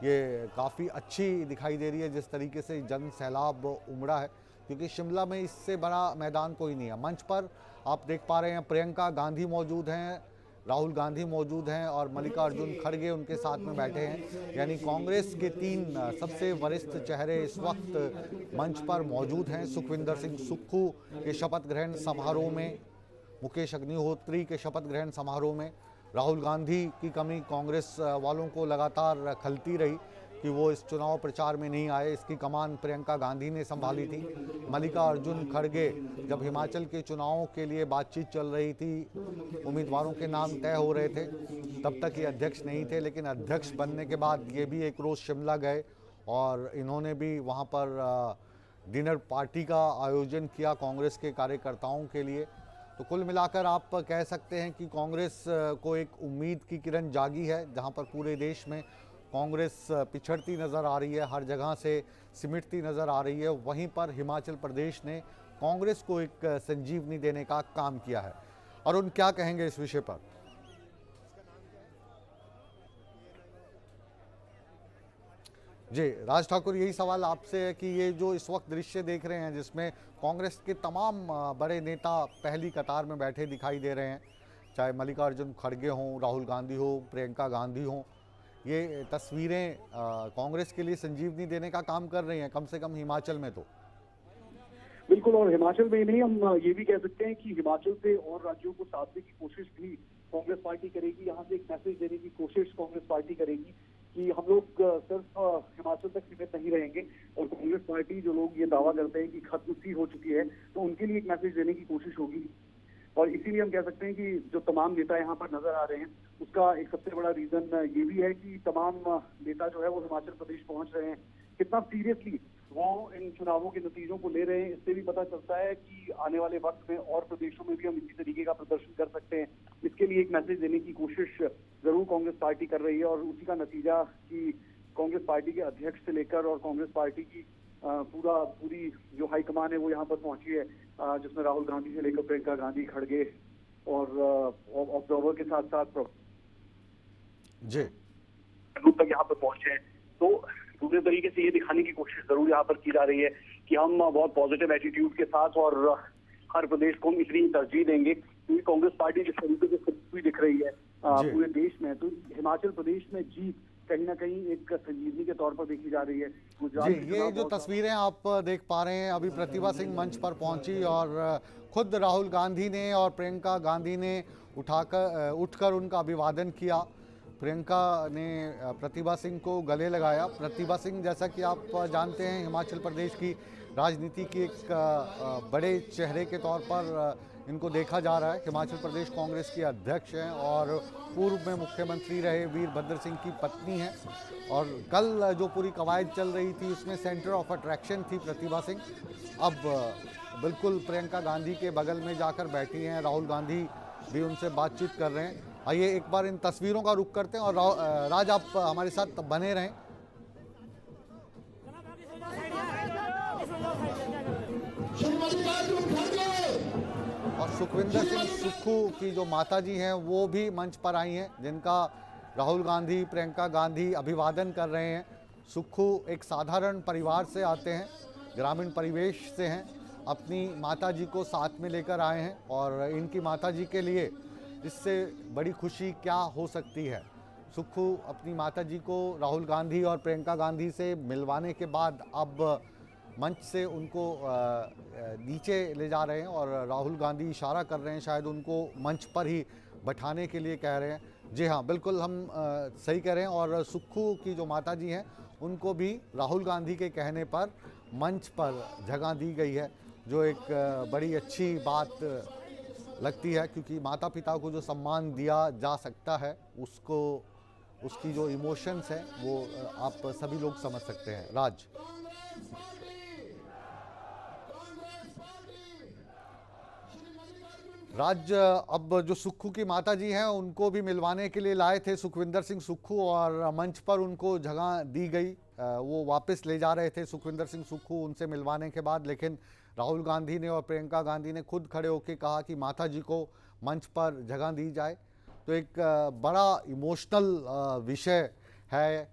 ये काफ़ी अच्छी दिखाई दे रही है। जिस तरीके से जन सैलाब उमड़ा है, क्योंकि शिमला में इससे बड़ा मैदान कोई नहीं है। मंच पर आप देख पा रहे हैं प्रियंका गांधी मौजूद हैं, राहुल गांधी मौजूद हैं और मल्लिकार्जुन खड़गे उनके साथ में बैठे हैं। यानी कांग्रेस के 3 सबसे वरिष्ठ चेहरे इस वक्त मंच पर मौजूद हैं। सुखविंदर सिंह सुक्खू के शपथ ग्रहण समारोह में, मुकेश अग्निहोत्री के शपथ ग्रहण समारोह में। राहुल गांधी की कमी कांग्रेस वालों को लगातार खलती रही कि वो इस चुनाव प्रचार में नहीं आए। इसकी कमान प्रियंका गांधी ने संभाली थी। मल्लिकार्जुन खड़गे जब हिमाचल के चुनावों के लिए बातचीत चल रही थी, उम्मीदवारों के नाम तय हो रहे थे, तब तक ये अध्यक्ष नहीं थे। लेकिन अध्यक्ष बनने के बाद ये भी एक रोज़ शिमला गए और इन्होंने भी वहाँ पर डिनर पार्टी का आयोजन किया कांग्रेस के कार्यकर्ताओं के लिए। तो कुल मिलाकर आप कह सकते हैं कि कांग्रेस को एक उम्मीद की किरण जागी है। जहाँ पर पूरे देश में कांग्रेस पिछड़ती नज़र आ रही है, हर जगह से सिमटती नज़र आ रही है, वहीं पर हिमाचल प्रदेश ने कांग्रेस को एक संजीवनी देने का काम किया है। और उन क्या कहेंगे इस विषय पर? जी राज ठाकुर, यही सवाल आपसे है कि ये जो इस वक्त दृश्य देख रहे हैं जिसमें कांग्रेस के तमाम बड़े नेता पहली कतार में बैठे दिखाई दे रहे हैं, चाहे मल्लिकार्जुन खड़गे हों, राहुल गांधी हो, प्रियंका गांधी हों, ये तस्वीरें कांग्रेस के लिए संजीवनी देने का काम कर रही हैं, कम से कम हिमाचल में तो। बिल्कुल, और हिमाचल में ही नहीं, हम ये भी कह सकते हैं कि हिमाचल से और राज्यों को साधने की कोशिश भी कांग्रेस पार्टी करेगी। यहाँ से एक मैसेज देने की कोशिश कांग्रेस पार्टी करेगी कि हम लोग सिर्फ हिमाचल तक सीमित नहीं रहेंगे। और कांग्रेस पार्टी जो लोग ये दावा करते हैं कि खत्म सी हो चुकी है, तो उनके लिए एक मैसेज देने की कोशिश होगी। और इसीलिए हम कह सकते हैं कि जो तमाम नेता यहाँ पर नजर आ रहे हैं, उसका एक सबसे बड़ा रीजन ये भी है कि तमाम नेता जो है वो हिमाचल प्रदेश पहुंच रहे हैं। कितना सीरियसली वो इन चुनावों के नतीजों को ले रहे हैं, इससे भी पता चलता है कि आने वाले वक्त में और प्रदेशों में भी हम इसी तरीके का प्रदर्शन कर सकते हैं। इसके लिए एक मैसेज देने की कोशिश जरूर कांग्रेस पार्टी कर रही है और उसी का नतीजा कि कांग्रेस पार्टी के अध्यक्ष से लेकर और कांग्रेस पार्टी की पूरी जो हाईकमान है वो यहाँ पर पहुंची है, जिसमें राहुल गांधी से लेकर प्रियंका गांधी खड़गे और ऑब्जर्वर के साथ साथ जी तक यहाँ पर पहुंचे हैं। तो पूरे तरीके से ये दिखाने की कोशिश जरूर यहाँ पर की जा रही है कि हम बहुत पॉजिटिव एटीट्यूड के साथ और हर प्रदेश को हम इतनी तरजीह देंगे, क्योंकि कांग्रेस पार्टी जिस तरीके से खुद दिख रही है पूरे देश में, तो हिमाचल प्रदेश में जीत कहीं ना कहीं एक संजीवनी के तौर पर देखी जा रही है। जी, ये जो तस्वीरें आप देख पा रहे हैं, अभी प्रतिभा सिंह मंच पर पहुंची और खुद राहुल गांधी ने और प्रियंका गांधी ने उठकर उनका अभिवादन किया। प्रियंका ने प्रतिभा सिंह को गले लगाया। प्रतिभा सिंह, जैसा कि आप जानते हैं, हिमाचल प्रदेश की राजनीति की एक बड़े चेहरे के तौर पर इनको देखा जा रहा है। हिमाचल प्रदेश कांग्रेस की अध्यक्ष हैं और पूर्व में मुख्यमंत्री रहे वीरभद्र सिंह की पत्नी हैं। और कल जो पूरी कवायद चल रही थी उसमें सेंटर ऑफ अट्रैक्शन थी प्रतिभा सिंह। अब बिल्कुल प्रियंका गांधी के बगल में जाकर बैठी हैं, राहुल गांधी भी उनसे बातचीत कर रहे हैं। आइए एक बार इन तस्वीरों का रुख करते हैं और राज आप हमारे साथ बने रहें। और सुखविंदर सिंह सुक्खू की जो माताजी हैं वो भी मंच पर आई हैं, जिनका राहुल गांधी, प्रियंका गांधी अभिवादन कर रहे हैं। सुक्खू एक साधारण परिवार से आते हैं, ग्रामीण परिवेश से हैं, अपनी माताजी को साथ में लेकर आए हैं और इनकी माताजी के लिए इससे बड़ी खुशी क्या हो सकती है। सुक्खू अपनी माताजी को राहुल गांधी और प्रियंका गांधी से मिलवाने के बाद अब मंच से उनको नीचे ले जा रहे हैं और राहुल गांधी इशारा कर रहे हैं, शायद उनको मंच पर ही बैठाने के लिए कह रहे हैं। जी हाँ, बिल्कुल हम सही कह रहे हैं। और सुक्खू की जो माताजी हैं उनको भी राहुल गांधी के कहने पर मंच पर जगह दी गई है, जो एक बड़ी अच्छी बात लगती है, क्योंकि माता पिता को जो सम्मान दिया जा सकता है उसको, उसकी जो इमोशंस है वो आप सभी लोग समझ सकते हैं। राज राज्य अब जो सुक्खू की माता जी हैं उनको भी मिलवाने के लिए लाए थे सुखविंदर सिंह सुक्खू, और मंच पर उनको जगह दी गई। वो वापस ले जा रहे थे सुखविंदर सिंह सुक्खू उनसे मिलवाने के बाद, लेकिन राहुल गांधी ने और प्रियंका गांधी ने खुद खड़े होकर कहा कि माता जी को मंच पर जगह दी जाए। तो एक बड़ा इमोशनल विषय है।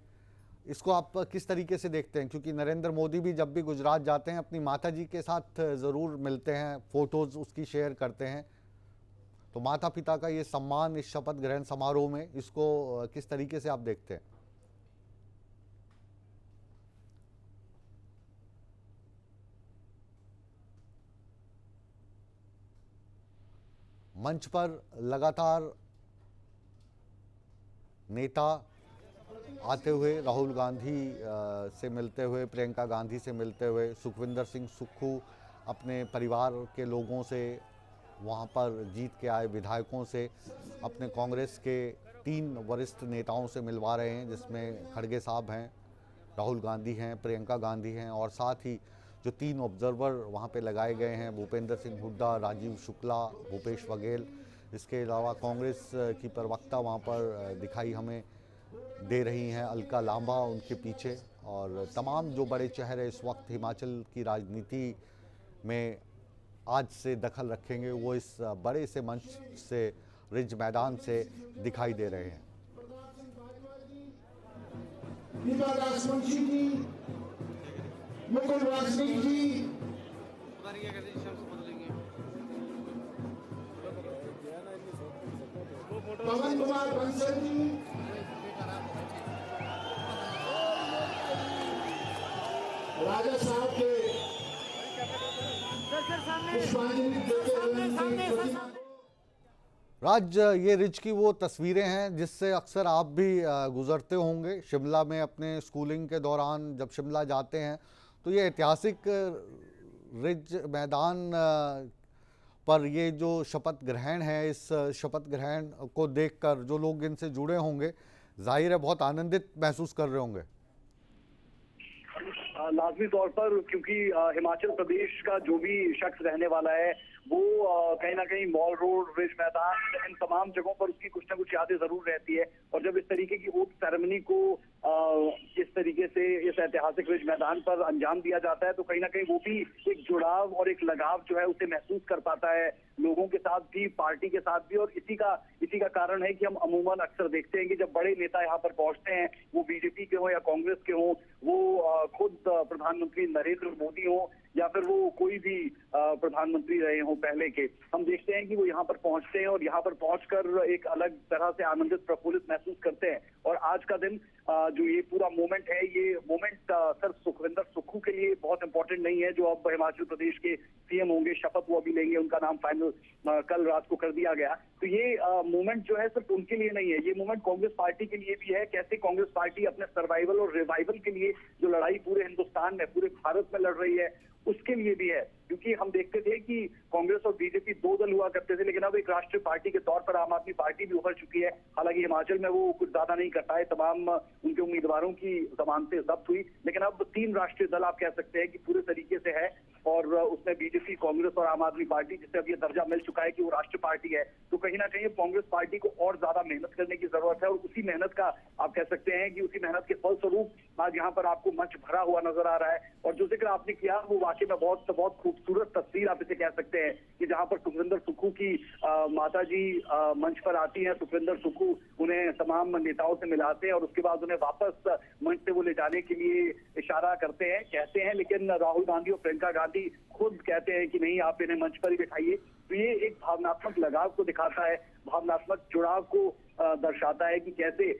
इसको आप किस तरीके से देखते हैं? क्योंकि नरेंद्र मोदी भी जब भी गुजरात जाते हैं अपनी माता जी के साथ ज़रूर मिलते हैं, फोटोज़ उसकी शेयर करते हैं। तो माता पिता का ये सम्मान इस शपथ ग्रहण समारोह में, इसको किस तरीके से आप देखते हैं? मंच पर लगातार नेता आते हुए, राहुल गांधी से मिलते हुए, प्रियंका गांधी से मिलते हुए, सुखविंदर सिंह सुक्खू अपने परिवार के लोगों से, वहाँ पर जीत के आए विधायकों से, अपने कांग्रेस के 3 वरिष्ठ नेताओं से मिलवा रहे हैं, जिसमें खड़गे साहब हैं, राहुल गांधी हैं, प्रियंका गांधी हैं, और साथ ही जो 3 ऑब्जर्वर वहाँ पे लगाए गए हैं, भूपेंद्र सिंह हुड्डा, राजीव शुक्ला, भूपेश बघेल। इसके अलावा कांग्रेस की प्रवक्ता वहाँ पर दिखाई हमें दे रही हैं, अलका लांबा उनके पीछे, और तमाम जो बड़े चेहरे इस वक्त हिमाचल की राजनीति में आज से दखल रखेंगे, वो इस बड़े से मंच से, रिज मैदान से दिखाई दे रहे हैं। मुकुल वासनिक जी, पवन कुमार बंसल जी, राजा साहब के पुष्पांजलि देते हुए राज, ये रिज की वो तस्वीरें हैं जिससे अक्सर आप भी गुजरते होंगे शिमला में अपने स्कूलिंग के दौरान। जब शिमला जाते हैं तो ये ऐतिहासिक रिज मैदान पर ये जो शपथ ग्रहण है, इस शपथ ग्रहण को देखकर जो लोग इनसे जुड़े होंगे, जाहिर है बहुत आनंदित महसूस कर रहे होंगे। लाजमी तौर पर, क्योंकि हिमाचल प्रदेश का जो भी शख्स रहने वाला है वो कहीं ना कहीं मॉल रोड, रिज मैदान, इन तमाम जगहों पर उसकी कुछ ना कुछ यादें जरूर रहती है। और जब इस तरीके की ओथ सेरेमनी को इस तरीके से इस ऐतिहासिक रिज मैदान पर अंजाम दिया जाता है, तो कहीं ना कहीं वो भी एक जुड़ाव और एक लगाव जो है उसे महसूस कर पाता है, लोगों के साथ भी, पार्टी के साथ भी। और इसी का कारण है कि हम अमूमन अक्सर देखते हैं कि जब बड़े नेता यहाँ पर पहुंचते हैं, वो बीजेपी के हों या कांग्रेस के हों, वो खुद प्रधानमंत्री नरेंद्र मोदी हों या फिर वो कोई भी प्रधानमंत्री रहे हों पहले के, हम देखते हैं कि वो यहाँ पर पहुंचते हैं और यहाँ पर पहुंचकर एक अलग तरह से आनंदित, प्रफुल्लित महसूस करते हैं। और आज का दिन जो ये पूरा मोमेंट है, ये मोमेंट सिर्फ सुखविंदर सुक्खू के लिए बहुत इंपॉर्टेंट नहीं है, जो अब हिमाचल प्रदेश के सीएम होंगे, शपथ वो अभी लेंगे, उनका नाम फाइनल कल रात को कर दिया गया। तो ये मोमेंट जो है सिर्फ उनके लिए नहीं है, ये मोमेंट कांग्रेस पार्टी के लिए भी है। कैसे कांग्रेस पार्टी अपने सर्वाइवल और रिवाइवल के लिए जो लड़ाई पूरे हिंदुस्तान में, पूरे भारत में लड़ रही है, उसके लिए भी है। क्योंकि हम देखते थे कि कांग्रेस और बीजेपी 2 दल हुआ करते थे, लेकिन अब एक राष्ट्रीय पार्टी के तौर पर आम आदमी पार्टी भी उभर चुकी है। हालांकि हिमाचल में वो कुछ ज्यादा नहीं कर पाए, तमाम उनके उम्मीदवारों की जमानतें जब्त हुई, लेकिन अब 3 राष्ट्रीय दल आप कह सकते हैं कि पूरे तरीके से है। और उसमें बीजेपी, कांग्रेस और आम आदमी पार्टी, जिसे अब ये दर्जा मिल चुका है कि वो राष्ट्रीय पार्टी है। तो कहीं ना कहीं कांग्रेस पार्टी को और ज्यादा मेहनत करने की जरूरत है, और उसी मेहनत का आप कह सकते हैं कि उसी मेहनत के फलस्वरूप आज यहाँ पर आपको मंच भरा हुआ नजर आ रहा है। और जो जिक्र आपने किया वो वाकई में बहुत खूबसूरत तस्वीर आप इसे कह सकते हैं कि जहाँ पर सुखविंदर सुक्खू की माता जी मंच पर आती हैं, सुखविंदर सुक्खू उन्हें तमाम नेताओं से मिलाते हैं और उसके बाद उन्हें वापस मंच से वो ले जाने के लिए इशारा करते हैं, कहते हैं। लेकिन राहुल गांधी और प्रियंका गांधी खुद कहते हैं कि नहीं, आप इन्हें मंच पर ही बिठाइए। तो ये एक भावनात्मक लगाव को दिखाता है, भावनात्मक जुड़ाव को दर्शाता है कि कैसे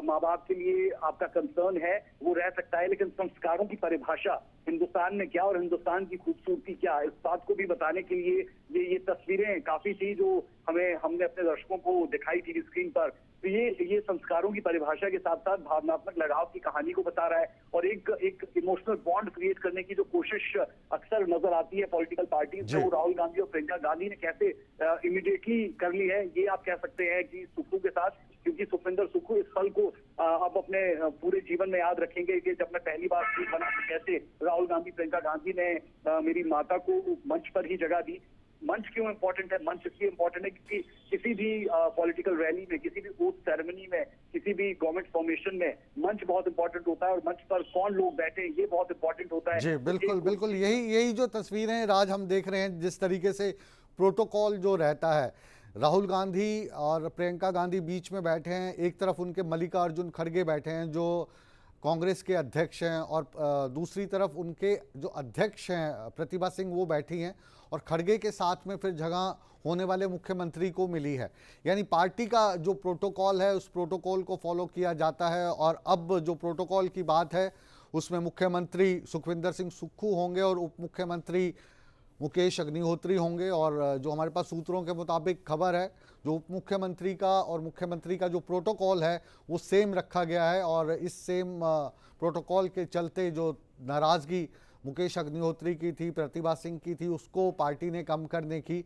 माँ बाप के लिए आपका कंसर्न है वो रह सकता है, लेकिन संस्कारों की परिभाषा हिंदुस्तान में क्या और हिंदुस्तान की खूबसूरती क्या, इस बात को भी बताने के लिए ये तस्वीरें काफी थी जो हमने अपने दर्शकों को दिखाई थी स्क्रीन पर। तो ये संस्कारों की परिभाषा के साथ साथ भावनात्मक लगाव की कहानी को बता रहा है और एक इमोशनल बॉन्ड क्रिएट करने की जो कोशिश अक्सर नजर आती है पॉलिटिकल पार्टीज में, वो राहुल गांधी और प्रियंका गांधी ने कैसे इमीडिएटली कर ली है, ये आप कह सकते हैं कि सुक्खू के साथ। क्योंकि सुखविंदर सुक्खू इस पल को अब अपने पूरे जीवन में याद रखेंगे कि जब मैं पहली बार सीट बना तो कैसे राहुल गांधी, प्रियंका गांधी ने मेरी माता को मंच पर ही जगह दी। मंच क्यों इम्पोर्टेंट है? मंच इसलिए इम्पोर्टेंट है क्योंकि किसी भी पॉलिटिकल रैली में, किसी भी ओथ सेरेमनी में, किसी भी गवर्नमेंट फॉर्मेशन में मंच बहुत इंपॉर्टेंट होता है और मंच पर कौन लोग बैठे हैं ये बहुत इंपॉर्टेंट होता है। जी बिल्कुल बिल्कुल, यही जो तस्वीरें राज हम देख रहे हैं, जिस तरीके से प्रोटोकॉल जो रहता है, राहुल गांधी और प्रियंका गांधी बीच में बैठे हैं, एक तरफ उनके मल्लिकार्जुन खड़गे बैठे हैं जो कांग्रेस के अध्यक्ष हैं, और दूसरी तरफ उनके जो अध्यक्ष हैं प्रतिभा सिंह वो बैठी हैं, और खड़गे के साथ में फिर जगह होने वाले मुख्यमंत्री को मिली है। यानी पार्टी का जो प्रोटोकॉल है उस प्रोटोकॉल को फॉलो किया जाता है। और अब जो प्रोटोकॉल की बात है उसमें मुख्यमंत्री सुखविंदर सिंह सुक्खू होंगे और उप मुख्यमंत्री मुकेश अग्निहोत्री होंगे। और जो हमारे पास सूत्रों के मुताबिक खबर है, जो उप मुख्यमंत्री का और मुख्यमंत्री का जो प्रोटोकॉल है वो सेम रखा गया है, और इस सेम प्रोटोकॉल के चलते जो नाराज़गी मुकेश अग्निहोत्री की थी, प्रतिभा सिंह की थी, उसको पार्टी ने कम करने की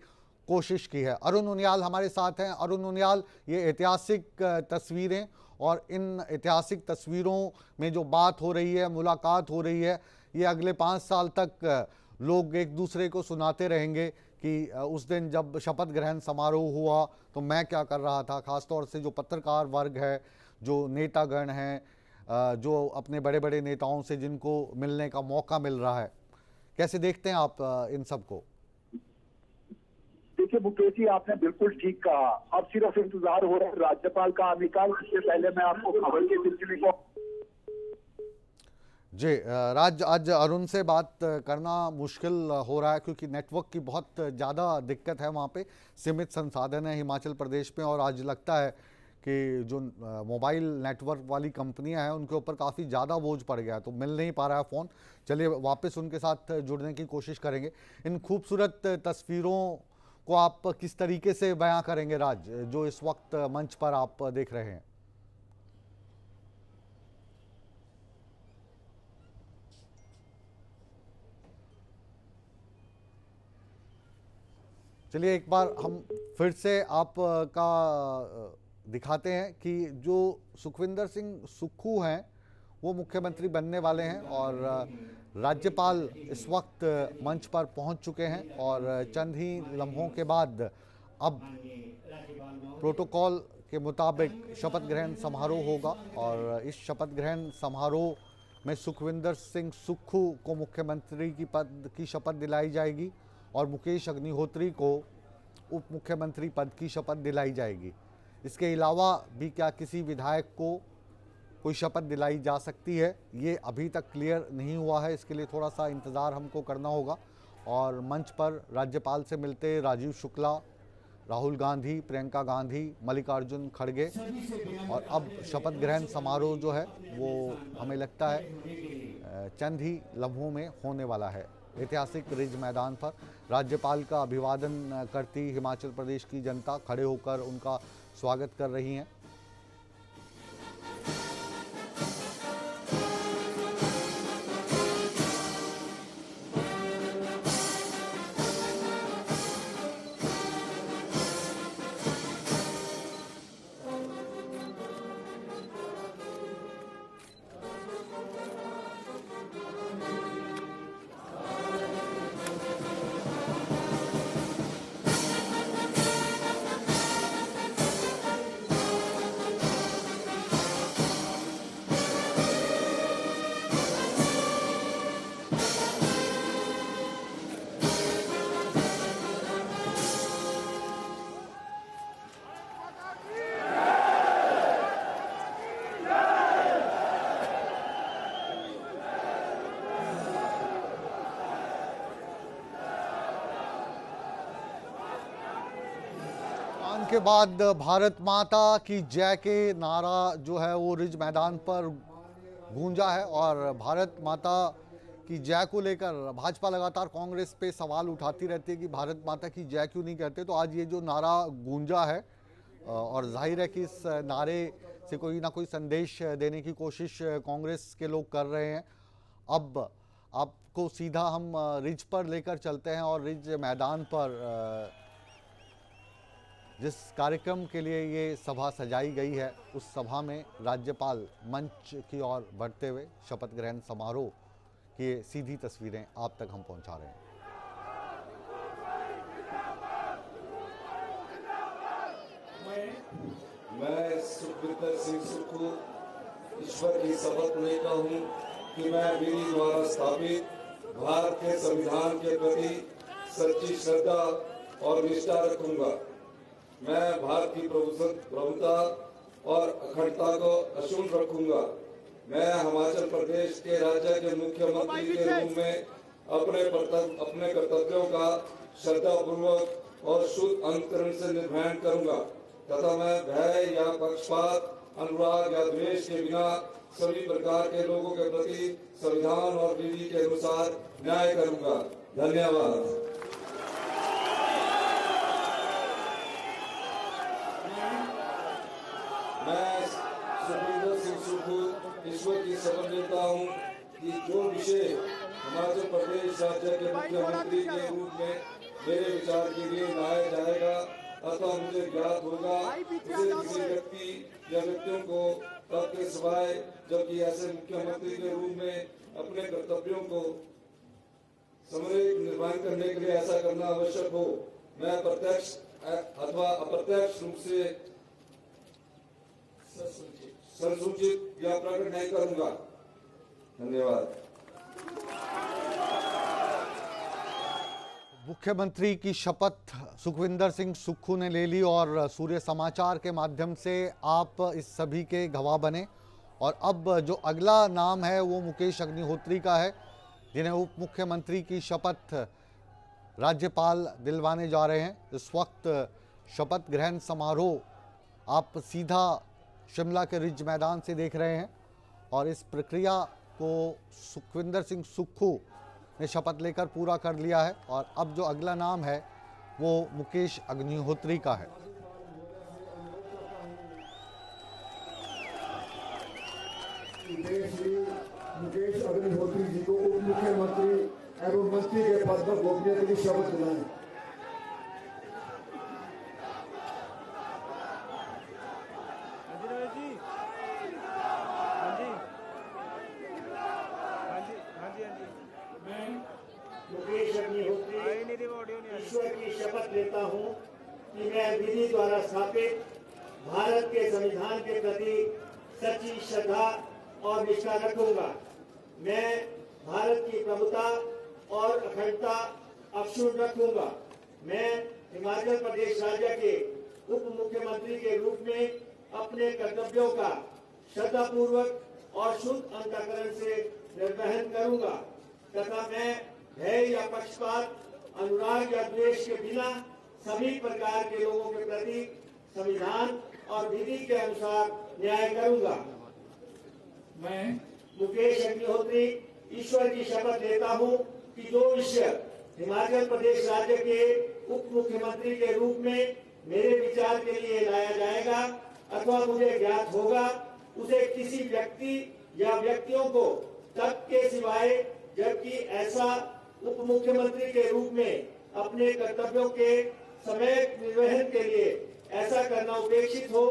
कोशिश की है। अरुण उनियाल हमारे साथ हैं। अरुण उनियाल, ये ऐतिहासिक तस्वीरें, और इन ऐतिहासिक तस्वीरों में जो बात हो रही है, मुलाकात हो रही है, ये अगले 5 साल तक लोग एक दूसरे को सुनाते रहेंगे कि उस दिन जब शपथ ग्रहण समारोह हुआ तो मैं क्या कर रहा था। खासतौर से जो पत्रकार वर्ग है, जो नेतागण हैं, जो अपने बड़े बड़े नेताओं से जिनको मिलने का मौका मिल रहा है, कैसे देखते हैं आप इन सब को? देखिए मुकेश जी, आपने बिल्कुल ठीक कहा। अब सिर्फ इंतजार हो रहा है राज्यपाल का आने का। इससे पहले मैं आपको खबर के सिलसिले को जी राज, आज अरुण से बात करना मुश्किल हो रहा है क्योंकि नेटवर्क की बहुत ज़्यादा दिक्कत है, वहाँ पे सीमित संसाधन है हिमाचल प्रदेश में, और आज लगता है कि जो मोबाइल नेटवर्क वाली कंपनियां हैं उनके ऊपर काफ़ी ज़्यादा बोझ पड़ गया है, तो मिल नहीं पा रहा है फ़ोन। चलिए वापस उनके साथ जुड़ने की कोशिश करेंगे। इन खूबसूरत तस्वीरों को आप किस तरीके से बयां करेंगे राज, जो इस वक्त मंच पर आप देख रहे हैं? चलिए एक बार हम फिर से आप का दिखाते हैं कि जो सुखविंदर सिंह सुक्खू हैं वो मुख्यमंत्री बनने वाले हैं, और राज्यपाल इस वक्त मंच पर पहुंच चुके हैं, और चंद ही लम्हों के बाद अब प्रोटोकॉल के मुताबिक शपथ ग्रहण समारोह होगा। और इस शपथ ग्रहण समारोह में सुखविंदर सिंह सुक्खू को मुख्यमंत्री की पद की शपथ दिलाई जाएगी, और मुकेश अग्निहोत्री को उप मुख्यमंत्री पद की शपथ दिलाई जाएगी। इसके अलावा भी क्या किसी विधायक को कोई शपथ दिलाई जा सकती है, ये अभी तक क्लियर नहीं हुआ है। इसके लिए थोड़ा सा इंतज़ार हमको करना होगा। और मंच पर राज्यपाल से मिलते राजीव शुक्ला, राहुल गांधी, प्रियंका गांधी, मल्लिकार्जुन खड़गे, और अब शपथ ग्रहण समारोह जो है वो हमें लगता है चंद ही लम्हों में होने वाला है। ऐतिहासिक रिज मैदान पर राज्यपाल का अभिवादन करती हिमाचल प्रदेश की जनता खड़े होकर उनका स्वागत कर रही हैं। के बाद भारत माता की जय के नारा जो है वो रिज मैदान पर गूंजा है, और भारत माता की जय को लेकर भाजपा लगातार कांग्रेस पे सवाल उठाती रहती है कि भारत माता की जय क्यों नहीं कहते। तो आज ये जो नारा गूंजा है, और जाहिर है कि इस नारे से कोई ना कोई संदेश देने की कोशिश कांग्रेस के लोग कर रहे हैं। अब आपको सीधा हम रिज पर लेकर चलते हैं, और रिज मैदान पर जिस कार्यक्रम के लिए ये सभा सजाई गई है उस सभा में राज्यपाल मंच की ओर बढ़ते हुए शपथ ग्रहण समारोह की सीधी तस्वीरें आप तक हम पहुंचा रहे हैं। मैं सुखविंदर सिंह सुक्खू ईश्वर की शपथ लेता हूँ कि मैं विधि द्वारा स्थापित भारत के संविधान के प्रति सच्ची श्रद्धा और निष्ठा रखूंगा। मैं भारत की प्रभुता और अखंडता को अक्षुण्ण रखूंगा। मैं हिमाचल प्रदेश के राज्य के मुख्यमंत्री के रूप में अपने कर्तव्यों का श्रद्धापूर्वक और शुद्ध अंतकरण से निर्वहन करूंगा तथा मैं भय या पक्षपात, अनुराग या द्वेष के बिना सभी प्रकार के लोगों के प्रति संविधान और विधि के अनुसार न्याय करूंगा। धन्यवाद। मैं सुखविंदर सिंह सुक्खू ईश्वर की शपथ लेता हूँ कि जो विषय हिमाचल प्रदेश राज्य के मुख्यमंत्री के रूप में मेरे विचार के लिए लाया जाएगा अथवा मुझे ज्ञात होगा उसे किसी व्यक्ति या व्यक्तियों को तब के सिवाय जबकि ऐसे मुख्यमंत्री के रूप में अपने कर्तव्यों को समृद्ध निर्वहन करने के लिए ऐसा करना आवश्यक हो, मैं प्रत्यक्ष अथवा अप्रत्यक्ष रूप से संसूचित या प्रकट नहीं करूंगा। धन्यवाद। मुख्यमंत्री की शपथ सुखविंदर सिंह सुक्खू ने ले ली और सूर्य समाचार के माध्यम से आप इस सभी के गवाह बने। और अब जो अगला नाम है वो मुकेश अग्निहोत्री का है, जिन्हें उप मुख्यमंत्री की शपथ राज्यपाल दिलवाने जा रहे हैं। इस वक्त शपथ ग्रहण समारोह आप सीधा शिमला के रिज मैदान से देख रहे हैं और इस प्रक्रिया को सुखविंदर सिंह सुक्खू ने शपथ लेकर पूरा कर लिया है। और अब जो अगला नाम है वो मुकेश अग्निहोत्री का है। मुकेश अग्निहोत्री जी को उप मुख्यमंत्री एवं मंत्री के पद पर गोपनीयता की शपथ दिलाएं। मुकेश अग्निहोत्री ईश्वर की शपथ लेता हूँ कि मैं विधि द्वारा स्थापित भारत के संविधान के प्रति सच्ची श्रद्धा और निष्ठा रखूंगा। मैं भारत की प्रभुता और अखंडता अक्षुण्ण रखूंगा। मैं हिमाचल प्रदेश राज्य के उप मुख्यमंत्री के रूप में अपने कर्तव्यों का श्रद्धापूर्वक और शुद्ध अंतःकरण से निर्वहन करूंगा तथा मैं भय या पक्षपात, अनुराग या द्वेष के बिना सभी प्रकार के लोगों के प्रति संविधान और विधि के अनुसार न्याय करूंगा। मैं मुकेश अग्निहोत्री ईश्वर की शपथ लेता हूं कि जो विषय हिमाचल प्रदेश राज्य के उप मुख्यमंत्री के रूप में मेरे विचार के लिए लाया जाएगा अथवा मुझे ज्ञात होगा उसे किसी व्यक्ति या व्यक्तियों को तब के सिवाय जबकि ऐसा उप मुख्यमंत्री के रूप में अपने कर्तव्यों के समय निर्वहन के लिए ऐसा करना उपेक्षित हो,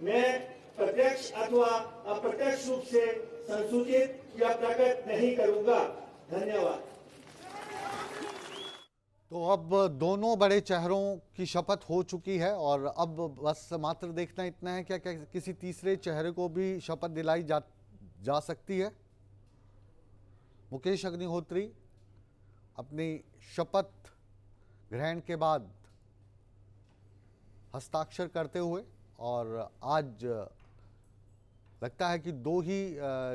मैं प्रत्यक्ष अथवा अप्रत्यक्ष रूप से संसूचित या प्रकट नहीं करूंगा। धन्यवाद। तो अब दोनों बड़े चेहरों की शपथ हो चुकी है और अब बस मात्र देखना इतना है क्या किसी तीसरे चेहरे को भी शपथ दिलाई जा सकती है। मुकेश अग्निहोत्री अपनी शपथ ग्रहण के बाद हस्ताक्षर करते हुए और आज लगता है कि दो ही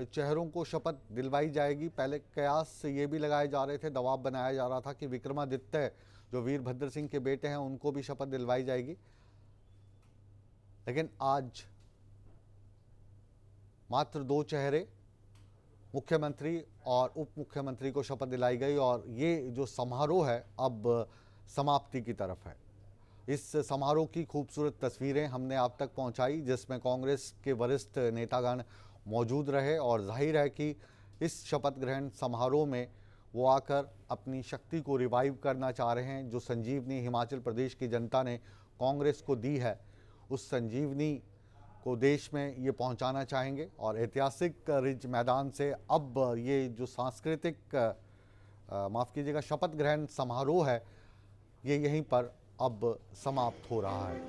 चेहरों को शपथ दिलवाई जाएगी। पहले कयास ये भी लगाए जा रहे थे, दबाव बनाया जा रहा था कि विक्रमादित्य जो वीरभद्र सिंह के बेटे हैं उनको भी शपथ दिलवाई जाएगी, लेकिन आज मात्र दो चेहरे मुख्यमंत्री और उप मुख्यमंत्री को शपथ दिलाई गई और ये जो समारोह है अब समाप्ति की तरफ है। इस समारोह की खूबसूरत तस्वीरें हमने आप तक पहुंचाई जिसमें कांग्रेस के वरिष्ठ नेतागण मौजूद रहे और जाहिर है कि इस शपथ ग्रहण समारोह में वो आकर अपनी शक्ति को रिवाइव करना चाह रहे हैं। जो संजीवनी हिमाचल प्रदेश की जनता ने कांग्रेस को दी है उस संजीवनी को देश में ये पहुंचाना चाहेंगे और ऐतिहासिक रिज मैदान से अब ये जो सांस्कृतिक माफ़ कीजिएगा शपथ ग्रहण समारोह है ये यहीं पर अब समाप्त हो रहा है।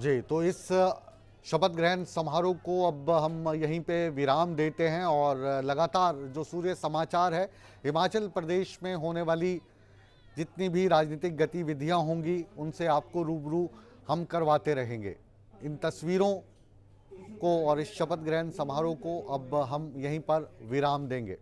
जी, तो इस शपथ ग्रहण समारोह को अब हम यहीं पे विराम देते हैं और लगातार जो सूर्य समाचार है, हिमाचल प्रदेश में होने वाली जितनी भी राजनीतिक गतिविधियां होंगी उनसे आपको रूबरू हम करवाते रहेंगे। इन तस्वीरों को और इस शपथ ग्रहण समारोह को अब हम यहीं पर विराम देंगे।